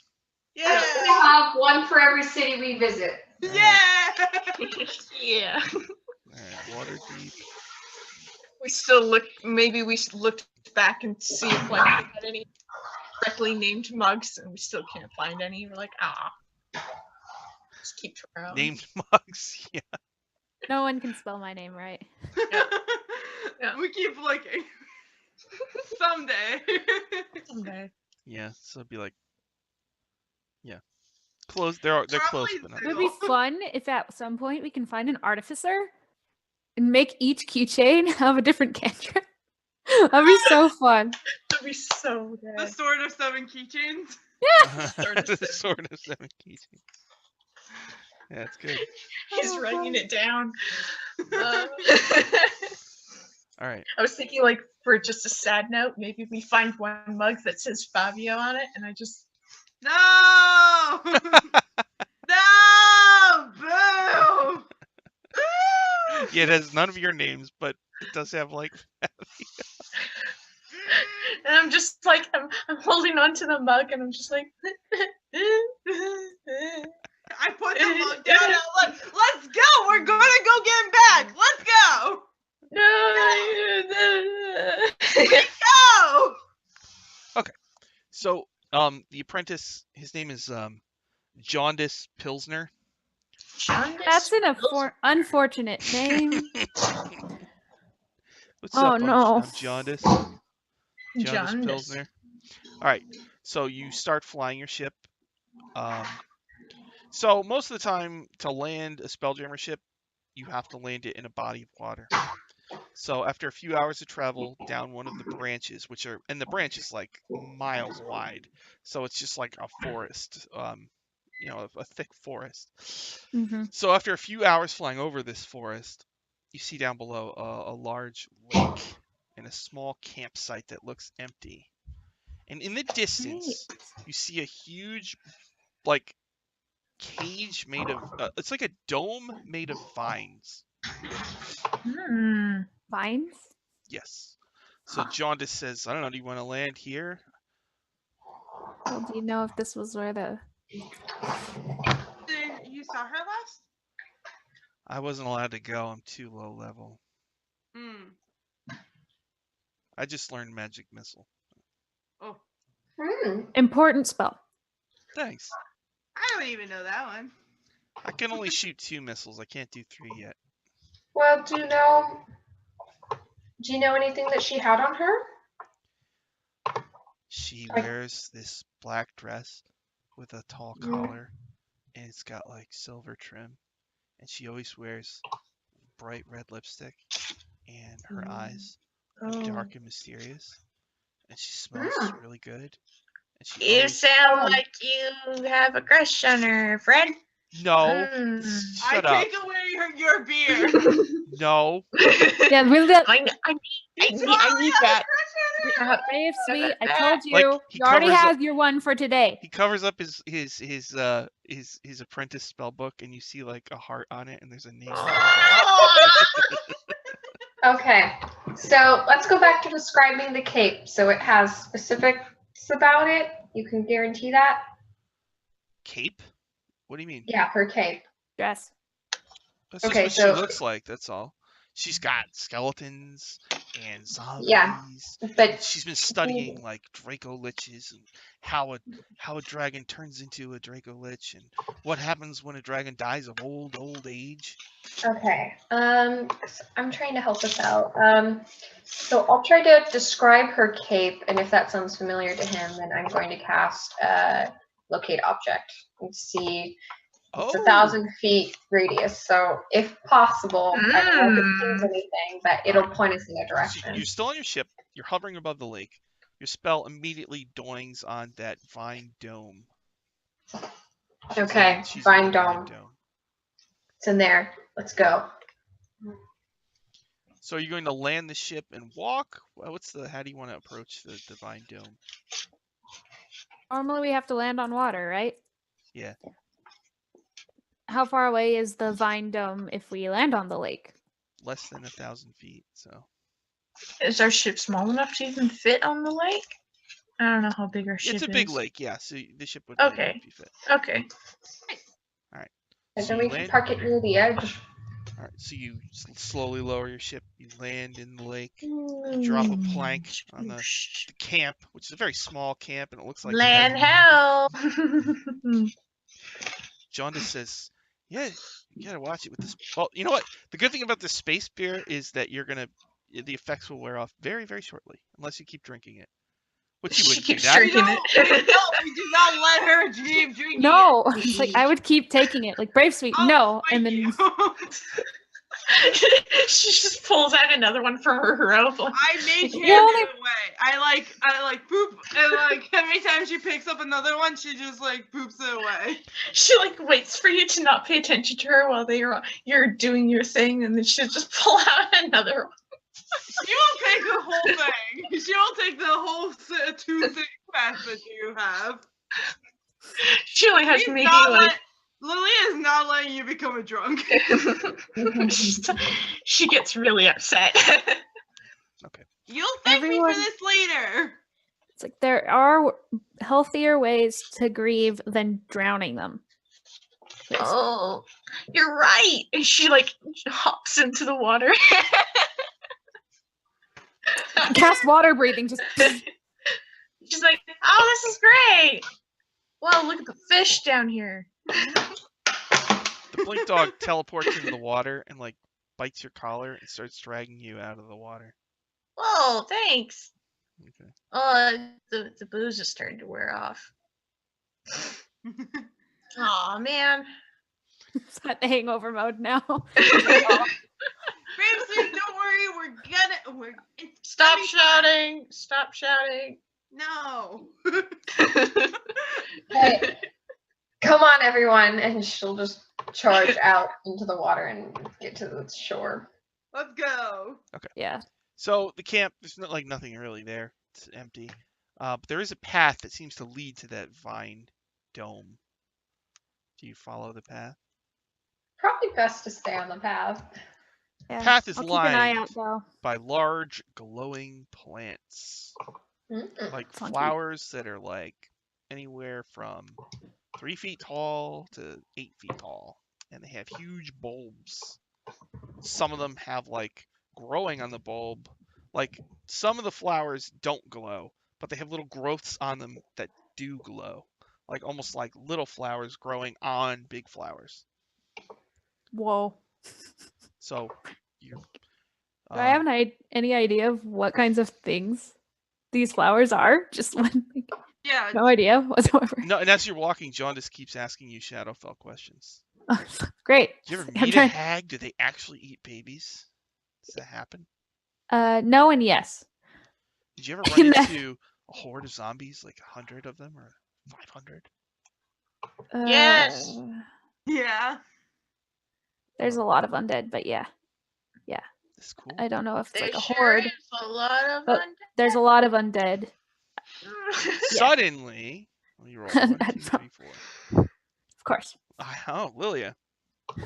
Yeah. We have one for every city we visit. Yeah. Yeah. All right, Waterdeep. We still look. Maybe we should look back and see if like we had any correctly named mugs, and we still can't find any. We're like, just keep trying. Named mugs. Yeah. No one can spell my name right. Yeah. We keep looking. Someday. Someday. Yeah. So it'd be like. Yeah. Close. They're close, Probably but not. It would be fun if at some point we can find an artificer and make each keychain have a different cantrip. That'd be so fun. That'd be so The good. Sword of 7 keychains. The Sword of 7 keychains. Yeah, it's good. He's writing it down. All right. I was thinking, like, for just a sad note, maybe we find one mug that says Fabio on it, and I just. No! No! Boo! Yeah, it has none of your names, but it does have like. And I'm just like, I'm holding on to the mug, and I'm just like. I put the mug down and I'm like, let's go! We're gonna go get him back! Let's go! Go! So, the apprentice, his name is Jaundice Pilsner. That's an unfortunate name. What's Oh, up, no. Jaundice? Jaundice. Jaundice Pilsner. All right. So you start flying your ship. So most of the time, to land a Spelljammer ship, you have to land it in a body of water. So after a few hours of travel down one of the branches, and the branch is like miles wide, so it's just like a forest a thick forest. Mm-hmm. So after a few hours flying over this forest, you see down below a large lake and a small campsite that looks empty. And in the distance, you see a huge, like, cage made of, it's like a dome made of vines. Hmm. Vines? Yes. So Jaundice says, I don't know, do you want to land here? Well, do you know if this was where the... You saw her last? I wasn't allowed to go. I'm too low level. Hmm. I just learned magic missile. Oh, Important spell. Thanks. I don't even know that one. I can only shoot 2 missiles. I can't do 3 yet. Well, do you know anything that she had on her? She Like- wears this black dress with a tall collar, and it's got like silver trim. And she always wears bright red lipstick, and her eyes are dark and mysterious. And she smells really good. And she You always... sound like you have a crush on her, Fred. No. Mm. Shut up. take away your beer. No. Yeah, really. I need that. Brave, sweet. I that. told you. Like, he You already covers have your one for today. He covers up his apprentice spell book, and you see like a heart on it, and there's a name. Okay, so let's go back to describing the cape. So it has specifics about it. You can guarantee that? Cape? What do you mean? Yeah, her cape. Dress. That's Okay, just so- what she looks like. That's all. She's got skeletons and zombies. Yeah, but She's been studying like Draco Liches and how a dragon turns into a Draco Lich and what happens when a dragon dies of old age. okay. I'm trying to help us out. So I'll try to describe her cape, and if that sounds familiar to him, then I'm going to cast locate object and see. It's 1,000 feet radius, so if possible, I don't know if it means anything, but it'll point us in a So direction. you're still on your ship. You're hovering above the lake. Your spell immediately dawns on that vine dome. Okay, She's in vine the dome. It's in there. Let's go. So are you going to land the ship and walk? How do you want to approach the divine dome? Normally we have to land on water, right? Yeah. How far away is the vine dome if we land on the lake? Less than 1,000 feet, so. Is our ship small enough to even fit on the lake? I don't know how big our ship is. It's a big lake, yeah, so the ship would Okay. be fit. Okay. And So then you we can land- park it near the edge. Alright, so you slowly lower your ship, you land in the lake, you drop a plank on the camp, which is a very small camp, and it looks like it has- Land hell. Jaundice says, yeah, you gotta watch it with this. Well, you know what? The good thing about the space beer is that the effects will wear off very, very shortly, unless you keep drinking it. Which you She wouldn't do keeps that. drinking it. No, we do not let her keep drinking. No, it's like I would keep taking it. Like Brave Sweet, Oh, no, thank and then you. She just pulls out another one from her robe. Like, I make her You only- get away. I like poop, and like every time she picks up another one, she just like poops it away. she like waits for you to not pay attention to her while you're doing your thing, and then she'll just pull out another one. She won't take the whole thing. She won't take the whole 2 thing pass that you have. She only has She's maybe not like Lily is not letting you become a drunk. she gets really upset. You'll thank me Everyone- for this later. it's like there are healthier ways to grieve than drowning them. Oh, you're right. And she like hops into the water. Cast water breathing, just She's like, oh, this is great. Wow, look at the fish down here. The blink dog teleports into the water and like bites your collar and starts dragging you out of the water. Whoa, thanks. Okay. The booze is starting to wear off. Oh man. it's at the hangover mode now. Ramsey, don't worry, it's Stop gonna be fine. shouting. Stop shouting. No. Hey, Come on, everyone, and she'll just charge out into the water and get to the shore. Let's go. Yeah. So the camp, there's nothing really there. It's empty. But there is a path that seems to lead to that vine dome. Do you follow the path? Probably best to stay on the path. Yeah. Path is I'll keep an eye lined out though. by large glowing plants, Mm-mm. like Funky. flowers that are like anywhere from 3 feet tall to 8 feet tall, and they have huge bulbs. Some of them have like growing on the bulb, like some of the flowers don't glow, but they have little growths on them that do glow, like almost like little flowers growing on big flowers. Whoa. So you Do I have any idea of what kinds of things these flowers are? Just one. Yeah. No idea whatsoever. no, and as you're walking, John just keeps asking you Shadowfell questions. Great. Do you ever I'm meet a trying- hag? Do they actually eat babies? Does that happen? No and yes. Did you ever run In that- into a horde of zombies, like 100 of them or 500? Yes. Yeah. There's a lot of undead, but yeah, That's cool. I don't know if it's There like a sure horde. is a lot of but There's a lot of undead. Suddenly, let me roll 1, 2, 3, 4. Of course. Oh, Lilia. Yeah.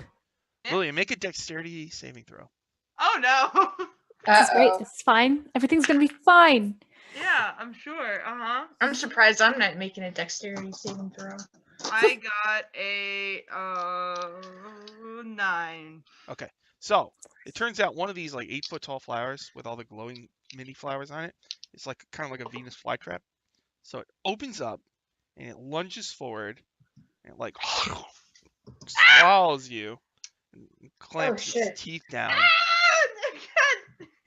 Lilia, make a dexterity saving throw. Oh no. This is great. Uh-oh. This is fine. Everything's gonna be fine. Yeah, I'm sure. Uh-huh. I'm surprised I'm not making a dexterity saving throw. I got a 9. So, it turns out one of these like 8-foot tall flowers with all the glowing mini flowers on it, it's like kind of like a Venus flytrap. So it opens up and it lunges forward and it like swallows you and clamps shit. its teeth down. I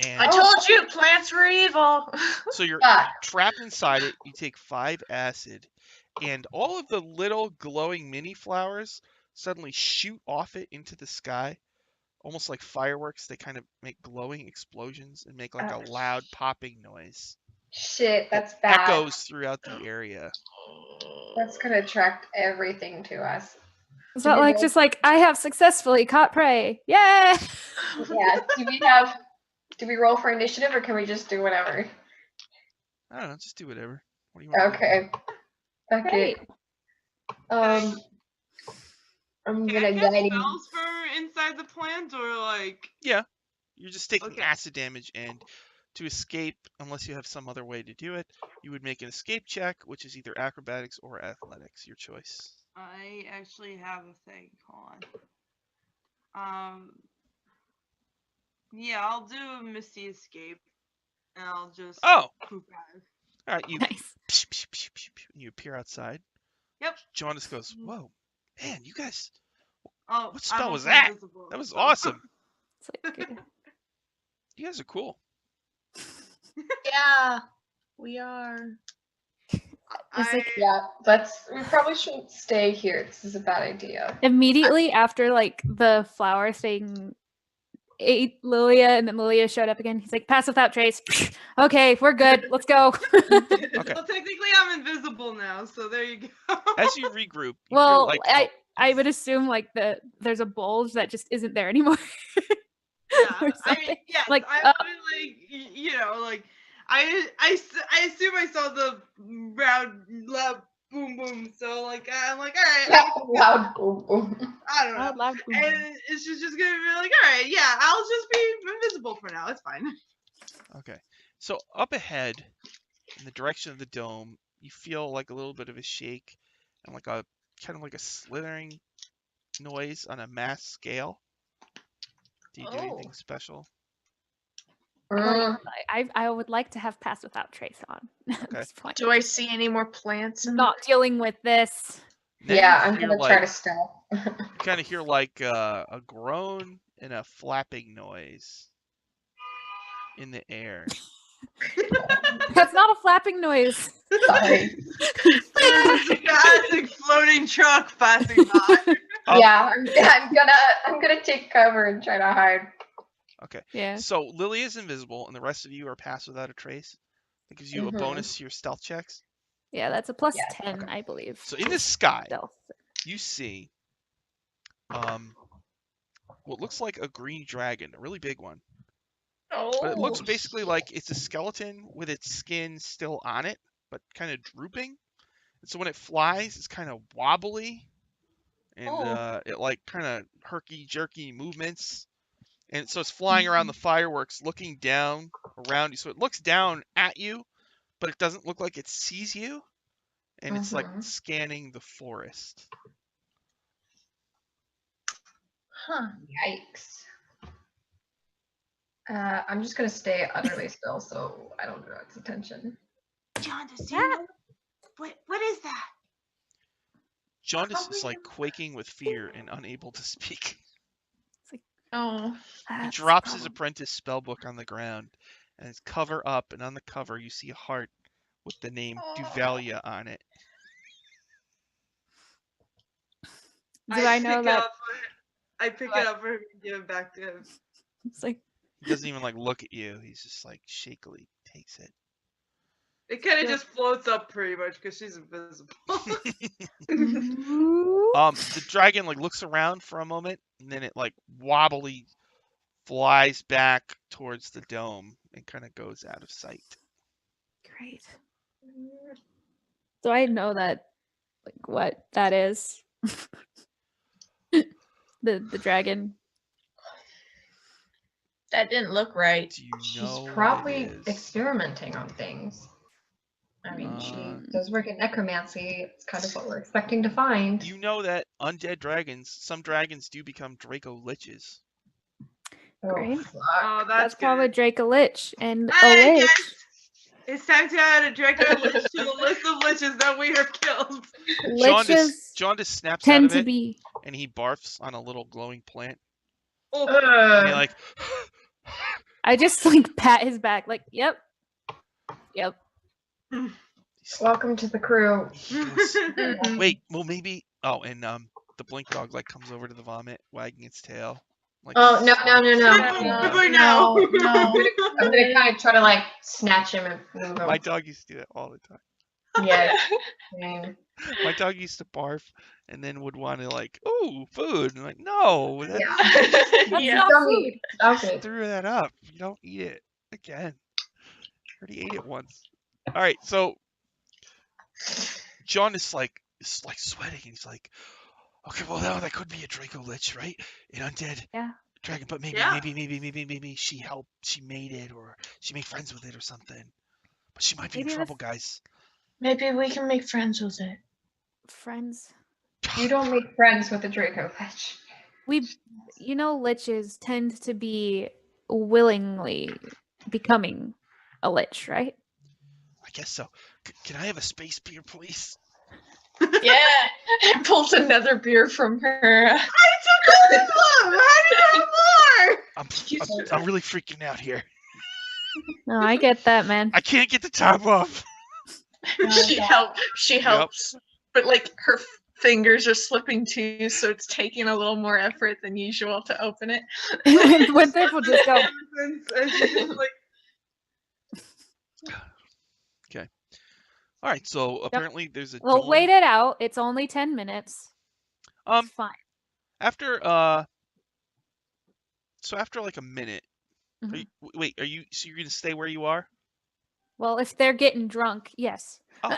And told you plants were evil. so you're Fuck. trapped inside it. You take 5 acid, and all of the little glowing mini flowers suddenly shoot off it into the sky, almost like fireworks. They kind of make glowing explosions and make like a loud popping noise. Shit, that that's bad. Echoes throughout the area. That's gonna attract everything to us. Is Do that we like roll- just like I have successfully caught prey? Yay! Yeah. Do we roll for initiative or can we just do whatever? I don't know. Just do whatever. What do you want? Okay. Okay. Great. I'm Can gonna I cast guide him. spells for inside the plant or like? You're just taking Okay. acid damage, and to escape, unless you have some other way to do it, you would make an escape check, which is either acrobatics or athletics, your choice. I actually have a thing. Hold on. Yeah, I'll do a Misty Escape, and I'll just Oh, poop out. all right. You Nice. you appear outside. Yep. John just goes, "Whoa, man, you guys, Oh, What spell I'm was also that? invisible, that was so- awesome. It's like, You guys are cool." Yeah, we are. It's like- Yeah, we probably shouldn't stay here. This is a bad idea. immediately after like the flower thing ate Lilia and then Lilia showed up again, he's like, pass without trace. Okay, we're good. Let's go. Okay. Well, technically, I'm invisible now, so there you go. As you regroup, you feel Well, like I would assume like there's a bulge that just isn't there anymore. Yeah, or I mean, something. yes, Like, I would, you know, like I assume I saw the round loud boom boom, so like I'm like, all right, Yeah, loud boom boom. I don't know, Loud, loud, boom, boom. and it's just gonna be like, all right, yeah, I'll just be invisible for now. It's fine. Okay. So up ahead, in the direction of the dome, you feel like a little bit of a shake and like a kind of like a slithering noise on a mass scale. Do you do anything special? Mm, I would like to have pass without trace on at Okay. this point. Do I see any more plants? In Not dealing with this. Then yeah, you I'm hear, gonna like, try to stealth. You kind of hear like a groan and a flapping noise in the air. That's not a flapping noise. Sorry. There's a massive floating truck passing by. Um, Yeah, I'm gonna take cover and try to hide. Okay. Yeah. So Lily is invisible, and the rest of you are passed without a trace. That gives you a Mhm. bonus to your stealth checks. Yeah, that's a plus Yeah, 10, okay. I believe. So in the sky, Stealth. you see what looks like a green dragon, a really big one. But it looks Oh. basically like it's a skeleton with its skin still on it, but kind of drooping. And so when it flies, it's kind of wobbly, and Oh. it like kind of herky-jerky movements. And so it's flying around the fireworks, looking down around you. So it looks down at you, but it doesn't look like it sees you. And it's like scanning the forest. Huh. Yikes. I'm just gonna stay utterly still so I don't draw its attention. Jaundice, do you know what is that? Jaundice is like quaking with fear and unable to speak. Oh. He That's drops his probably- apprentice spellbook on the ground, and it's cover up, and on the cover you see a heart with the name Duvalia on it. Do I know pick it that? up I pick it up for him and give it back to him. It's like, He doesn't even like look at you. He's just like shakily takes it. It kind of Yeah. just floats up pretty much because she's invisible. ooh. The dragon like looks around for a moment, and then it like wobbly flies back towards the dome and kind of goes out of sight. Great. Do I know that, like, what that is? the dragon. That didn't look right. Do you She's know what it probably is? experimenting on things. I mean, she Uh, does work in necromancy. It's kind of what we're expecting to find. You know that undead dragons, some dragons do become Draco Liches. Oh, Great. fuck. Oh, That's that's probably good. Drake a Lich and a Hey, witch. guys, it's time to add a Draco Lich to the list of liches that we have killed. Liches Jaundice snaps out tend of to it, be. and he barfs on a little glowing plant. Oh, And he like, I just like pat his back, like, yep, yep. Welcome to the crew. he goes, Mhm. wait, well maybe. Oh, and the blink dog like comes over to the vomit, wagging its tail. Like, Oh, no. Goodbye now. No. I'm gonna kind of try to like snatch him and move him. My dog used to do that all the time. Yeah. Same. My dog used to barf, and then would want to like, ooh, food. And like, no, that, Yeah. That's Yeah. not Don't food. eat. Okay. threw that up. You don't eat it again. Already ate it once. All right, so John is like sweating, and he's like, okay, well now that could be a Draco Lich, right? An undead Yeah. dragon, but maybe, Yeah. maybe she made it, or she made friends with it, or something. But she might be Maybe in trouble, that's- guys. Maybe we can make friends with it. Friends. You don't make friends with a Draco Lich. Liches tend to be willingly becoming a lich, right? I guess so. Can I have a space beer, please? Yeah. And pulls another beer from her. I took all of them. How do you have more? I'm really freaking out here. No, I get that, man. I can't get the top off. She helps. But like her fingers are slipping too, so it's taking a little more effort than usual to open it. Winthrop will just go. And she's just like, All right, so apparently there's a Well, dome. wait it out. It's only 10 minutes. Um, It's fine. after so after like a minute, Mhm. are you so you're gonna stay where you are? Well, if they're getting drunk, yes. Oh.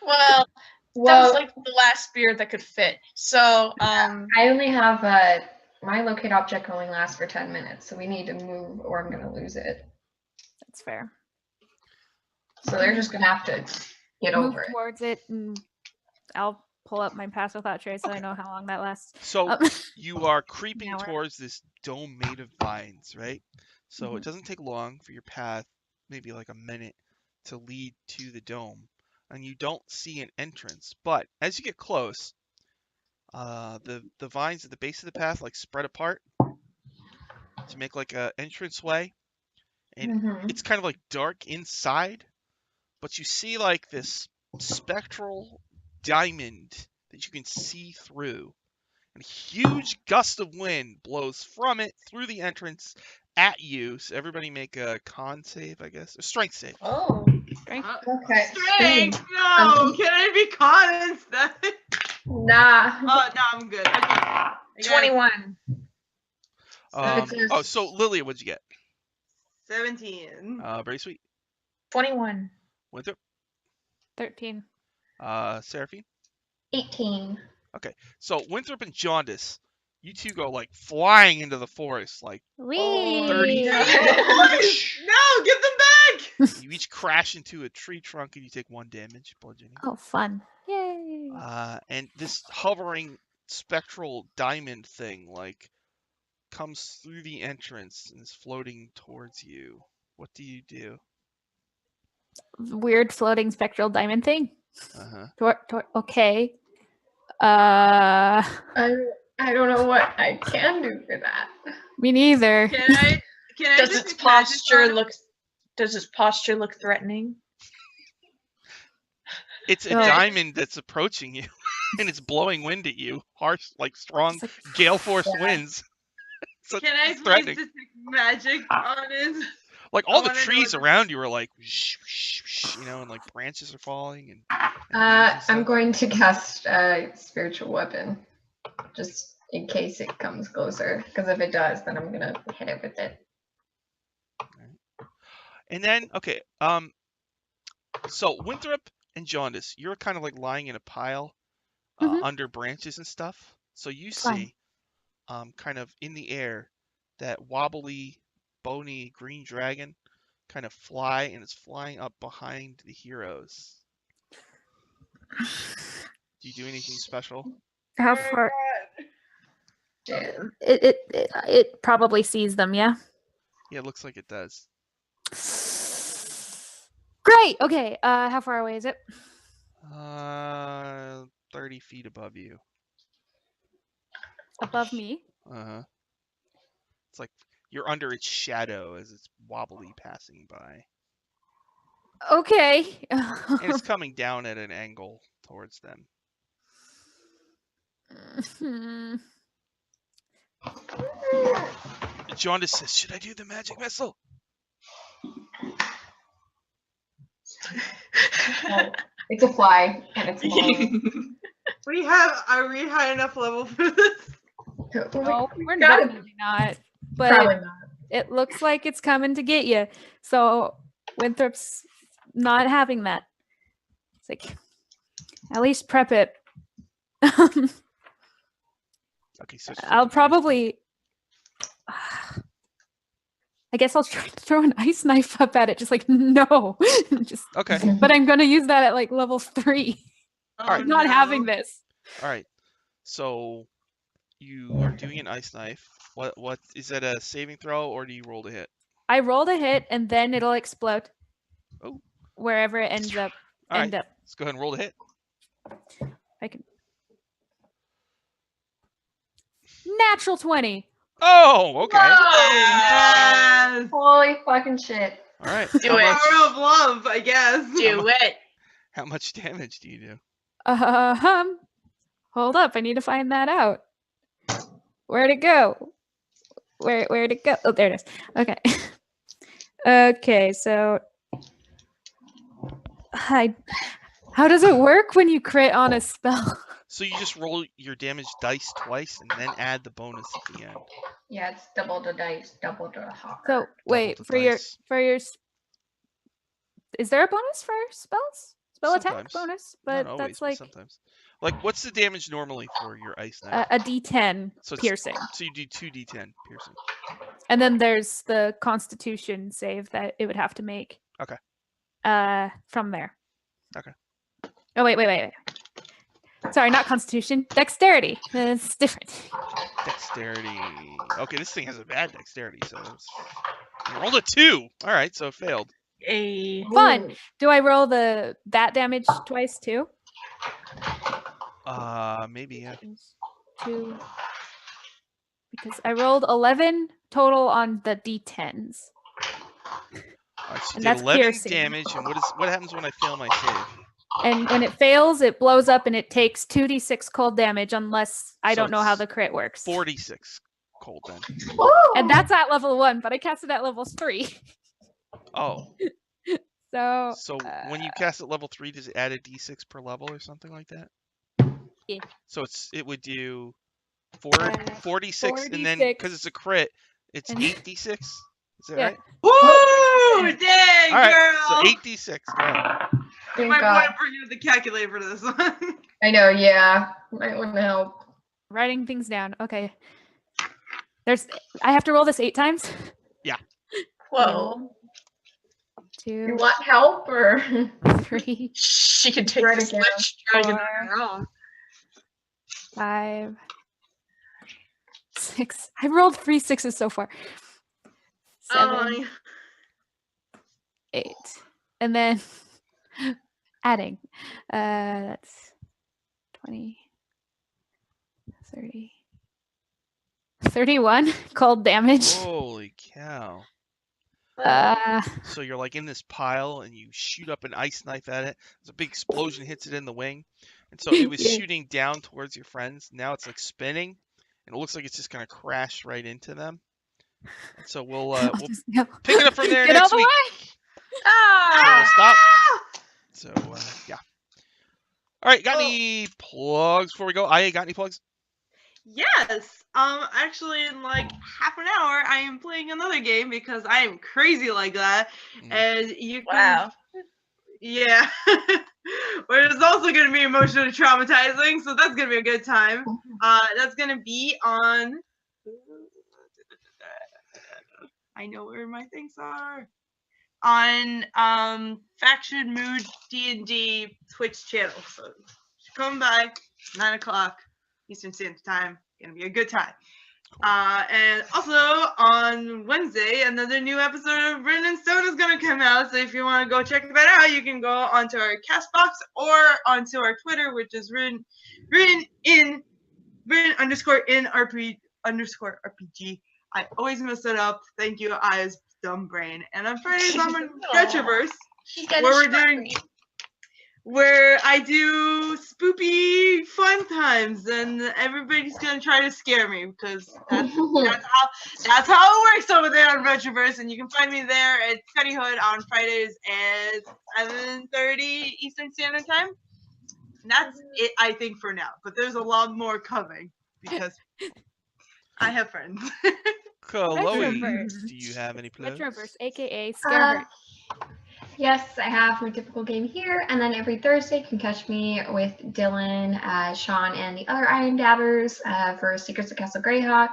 Well, that Well, was like the last beer that could fit. So, I only have my locate object only lasts for 10 minutes, so we need to move or I'm gonna lose it. That's fair. So they're just gonna have to get Move over it. towards it, and I'll pull up my pass without trace so I Okay. know how long that lasts. So Um, you are creeping An hour. towards this dome made of vines, right? So Mm-hmm. it doesn't take long for your path, maybe like a minute, to lead to the dome, and you don't see an entrance. But as you get close, the vines at the base of the path like spread apart to make like a entranceway, and Mhm. it's kind of like dark inside, but you see like this spectral diamond that you can see through. And a huge gust of wind blows from it through the entrance at you. So everybody make a con save, I guess. A strength save. oh, Strength. Okay. strength. No, can I be caught instead? Nah. Oh no, I'm good. Okay. I got 21. Oh, so Lilia, what'd you get? 17. Very sweet. 21. Winthrop, 13. Seraphine. 18. So Winthrop and Jaundice, you two go like flying into the forest, like Whee! 30 No, feet. no, give them back! You each crash into a tree trunk and you take 1 damage, bludgeoning. Oh, fun. Yay. And this hovering spectral diamond thing like comes through the entrance and is floating towards you. What do you do? Weird floating spectral diamond thing. Uh-huh. Okay. I don't know what I can do for that. Me neither. Can I Does just its use magic posture on it? look Does its posture look threatening? It's a Oh. diamond that's approaching you and it's blowing wind at you. Harsh, like strong It's like, gale force Yeah. winds. So Can I it's please threatening. detect magic on it? Like I all the wanna know trees what- around you are like, whoosh, whoosh, whoosh, you know, and like branches are falling and leaves and I'm stuff. going to cast spiritual weapon, just in case it comes closer. Because if it does, then I'm gonna hit it with it. And then, okay, so Winthrop and Jaundice, you're kind of like lying in a pile Mhm. under branches and stuff. So you Fun. see, kind of in the air, that wobbly, bony green dragon kind of fly, and it's flying up behind the heroes. Do you do anything special? How Oh, far? God. Yeah. It probably sees them, yeah? Yeah, it looks like it does. Great. Okay. How far away is it? 30 feet above you. Above me. Uh-huh. It's like you're under its shadow as it's wobbly passing by. Okay. And it's coming down at an angle towards them. Hmm. Jaundice says, should I do the magic missile? It's a fly, and it's long. Are we high enough level for this? No, we're gotta- definitely not. But Probably not. it looks like it's coming to get you. So Winthrop's not having that. It's like, at least prep it. Okay, so it's I'll 50 probably. I guess I'll try to throw an ice knife up at it. Just like, no. Just, Okay, but I'm going to use that at like level 3. Oh, Alright. Not having no. this. all right. So you are doing an ice knife. What is that, a saving throw or do you roll to hit? I rolled a hit and then it'll explode. Oh. Wherever it ends up. All right, End up. let's go ahead and roll to hit. I can. Natural 20. Oh, okay. Yes. Holy fucking shit. All right. Do how it. Much, Power of love, I guess. Do it. how much damage do you do? Hold up. I need to find that out. Where'd it go? Where'd it go? Oh, there it is. Okay. Okay, so how does it work when you crit on a spell? So you just roll your damage dice twice and then add the bonus at the end. Yeah, it's double the dice, double the hawk. So wait, the for your dice. is there a bonus for spells? Spell attack Sometimes. bonus? Not But always, that's like sometimes. Like, what's the damage normally for your ice knife? a D10 So it's- piercing. So you do 2d10 piercing. And then there's the constitution save that it would have to make. Okay. From there. Okay. Oh wait. Sorry, not constitution. Dexterity. It's different. Dexterity. Okay, this thing has a bad dexterity, so it's... You rolled a 2. All right, so it failed. Fun. Do I roll that damage twice too? Maybe, yeah. 2. Because I rolled 11 total on the D10s. All right, so you And did that's 11 piercing. damage, and what happens when I fail my save? And when it fails, it blows up and it takes 2d6 cold damage unless I So don't know how it's the crit works. 46 cold then. And that's at level 1, but I cast it at level 3. Oh, So so when you cast at level 3, does it add a d6 per level or something like that? Yeah. So it would do Uh, 46, and then 46. because it's a crit, it's And- 8d6. Is that Yeah. right? Woo! Dang, All right. girl. So 8d6. Go ahead. You Thank might God. want to bring out the calculator for this one. I know, yeah. Might want to help. Writing things down. Okay. I have to roll this 8 times. Whoa. You 2, want help or 3, She can take Write this it down. lich dragon 4, on her own. 5, 6. I rolled 3 6s so far. 7, 8. And then adding. That's 20, 30, 31 cold damage. Holy cow. Uh, So you're like in this pile and you shoot up an ice knife at it. There's a big explosion, hits it in the wing. And so it was Yeah. shooting down towards your friends. Now it's like spinning, and it looks like it's just gonna crash right into them. And so we'll I'll just go. pick it up from there Get out next the week. way. Ah! Stop. So yeah. All right, got any plugs before we go? I got any plugs? Yes. Actually, in like half an hour, I am playing another game because I am crazy like that. Mhm. And you can, Wow. yeah. But it's also going to be emotionally traumatizing, so that's going to be a good time. That's going to be on. I know where my things are. On Faction Mood D&D Twitch channel. So come by 9 o'clock Eastern Standard Time. Gonna be a good time. And also on Wednesday, another new episode of Written in Stone is gonna come out. So if you want to go check that out, you can go onto our Castbox or onto our Twitter, which is written _in RP_RPG. I always mess it up. Thank you, I was dumb brain. And on Fridays I'm on Retroverse, She's got where a we're short doing, brain. where I do spoopy fun times, and everybody's gonna try to scare me because that's how it works over there on Retroverse. And you can find me there at Scotty Hood on Fridays at 7:30 Eastern Standard Time. And that's it, I think, for now. But there's a lot more coming because I have friends. Chloe, Retroverse. do you have any plugs? Retroverse, aka Scare Her. Yes, I have my typical game here, and then every Thursday you can catch me with Dylan, Sean, and the other Iron Dabbers for Secrets of Castle Greyhawk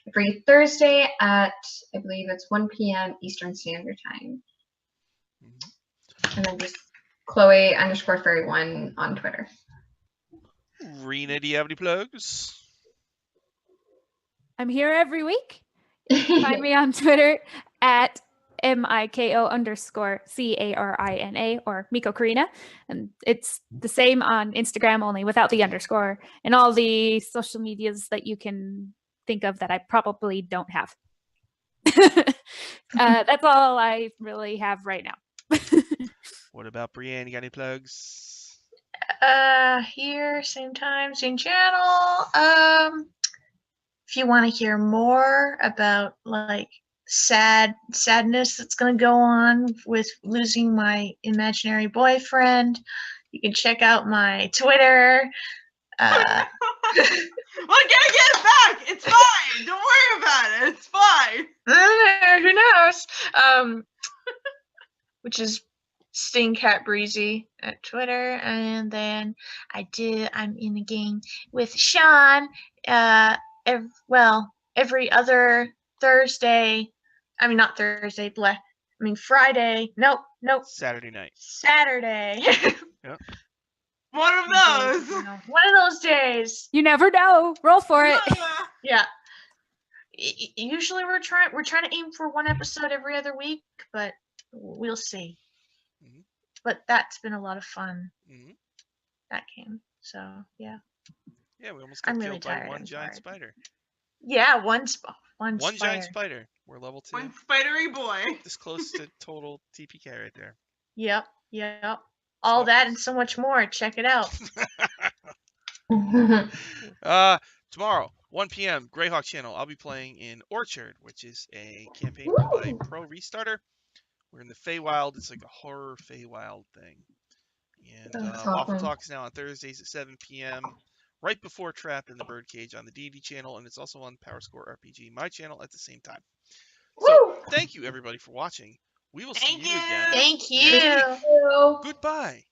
every Thursday at, I believe it's 1 p.m. Eastern Standard Time. And then just Chloe_Fairy1 on Twitter. Rena, do you have any plugs? I'm here every week. Find me on Twitter at MIKO_CARINA or Miko Karina. And it's the same on Instagram, only without the underscore, and all the social medias that you can think of that I probably don't have. That's all I really have right now. What about Brienne? You got any plugs? Here, same time, same channel. If you want to hear more about like sadness that's gonna go on with losing my imaginary boyfriend, you can check out my Twitter. We're gonna get it back. It's fine. Don't worry about it. It's fine. Who knows? Which is Stingcat Breezy at Twitter, and then I'm in a game with Sean. Every other Thursday. I mean, not Thursday. Friday. Nope. Saturday night. Saturday. One of those. One of those days. You never know. Roll for it. Yeah. Usually we're trying to aim for one episode every other week, but we'll see. Mhm. But that's been a lot of fun. Mhm. That game. So yeah. Yeah, we almost got I'm killed really by tired, one I'm giant sorry. spider. Yeah, one One spider. giant spider. We're level 2. One spidery boy. This close to total TPK right there. Yep. All that and so much more. Check it out. Tomorrow, 1 p.m., Greyhawk channel. I'll be playing in Orchard, which is a campaign run by Pro Restarter. We're in the Feywild. It's like a horror Feywild thing. And That's Waffle awesome. Talk's now on Thursdays at 7 p.m. right before Trapped in the Birdcage on the D&D channel, and it's also on Power Score RPG, my channel, at the same time. So, Woo! thank you everybody for watching. We will see Thank you you. again. Thank next you. week. Goodbye.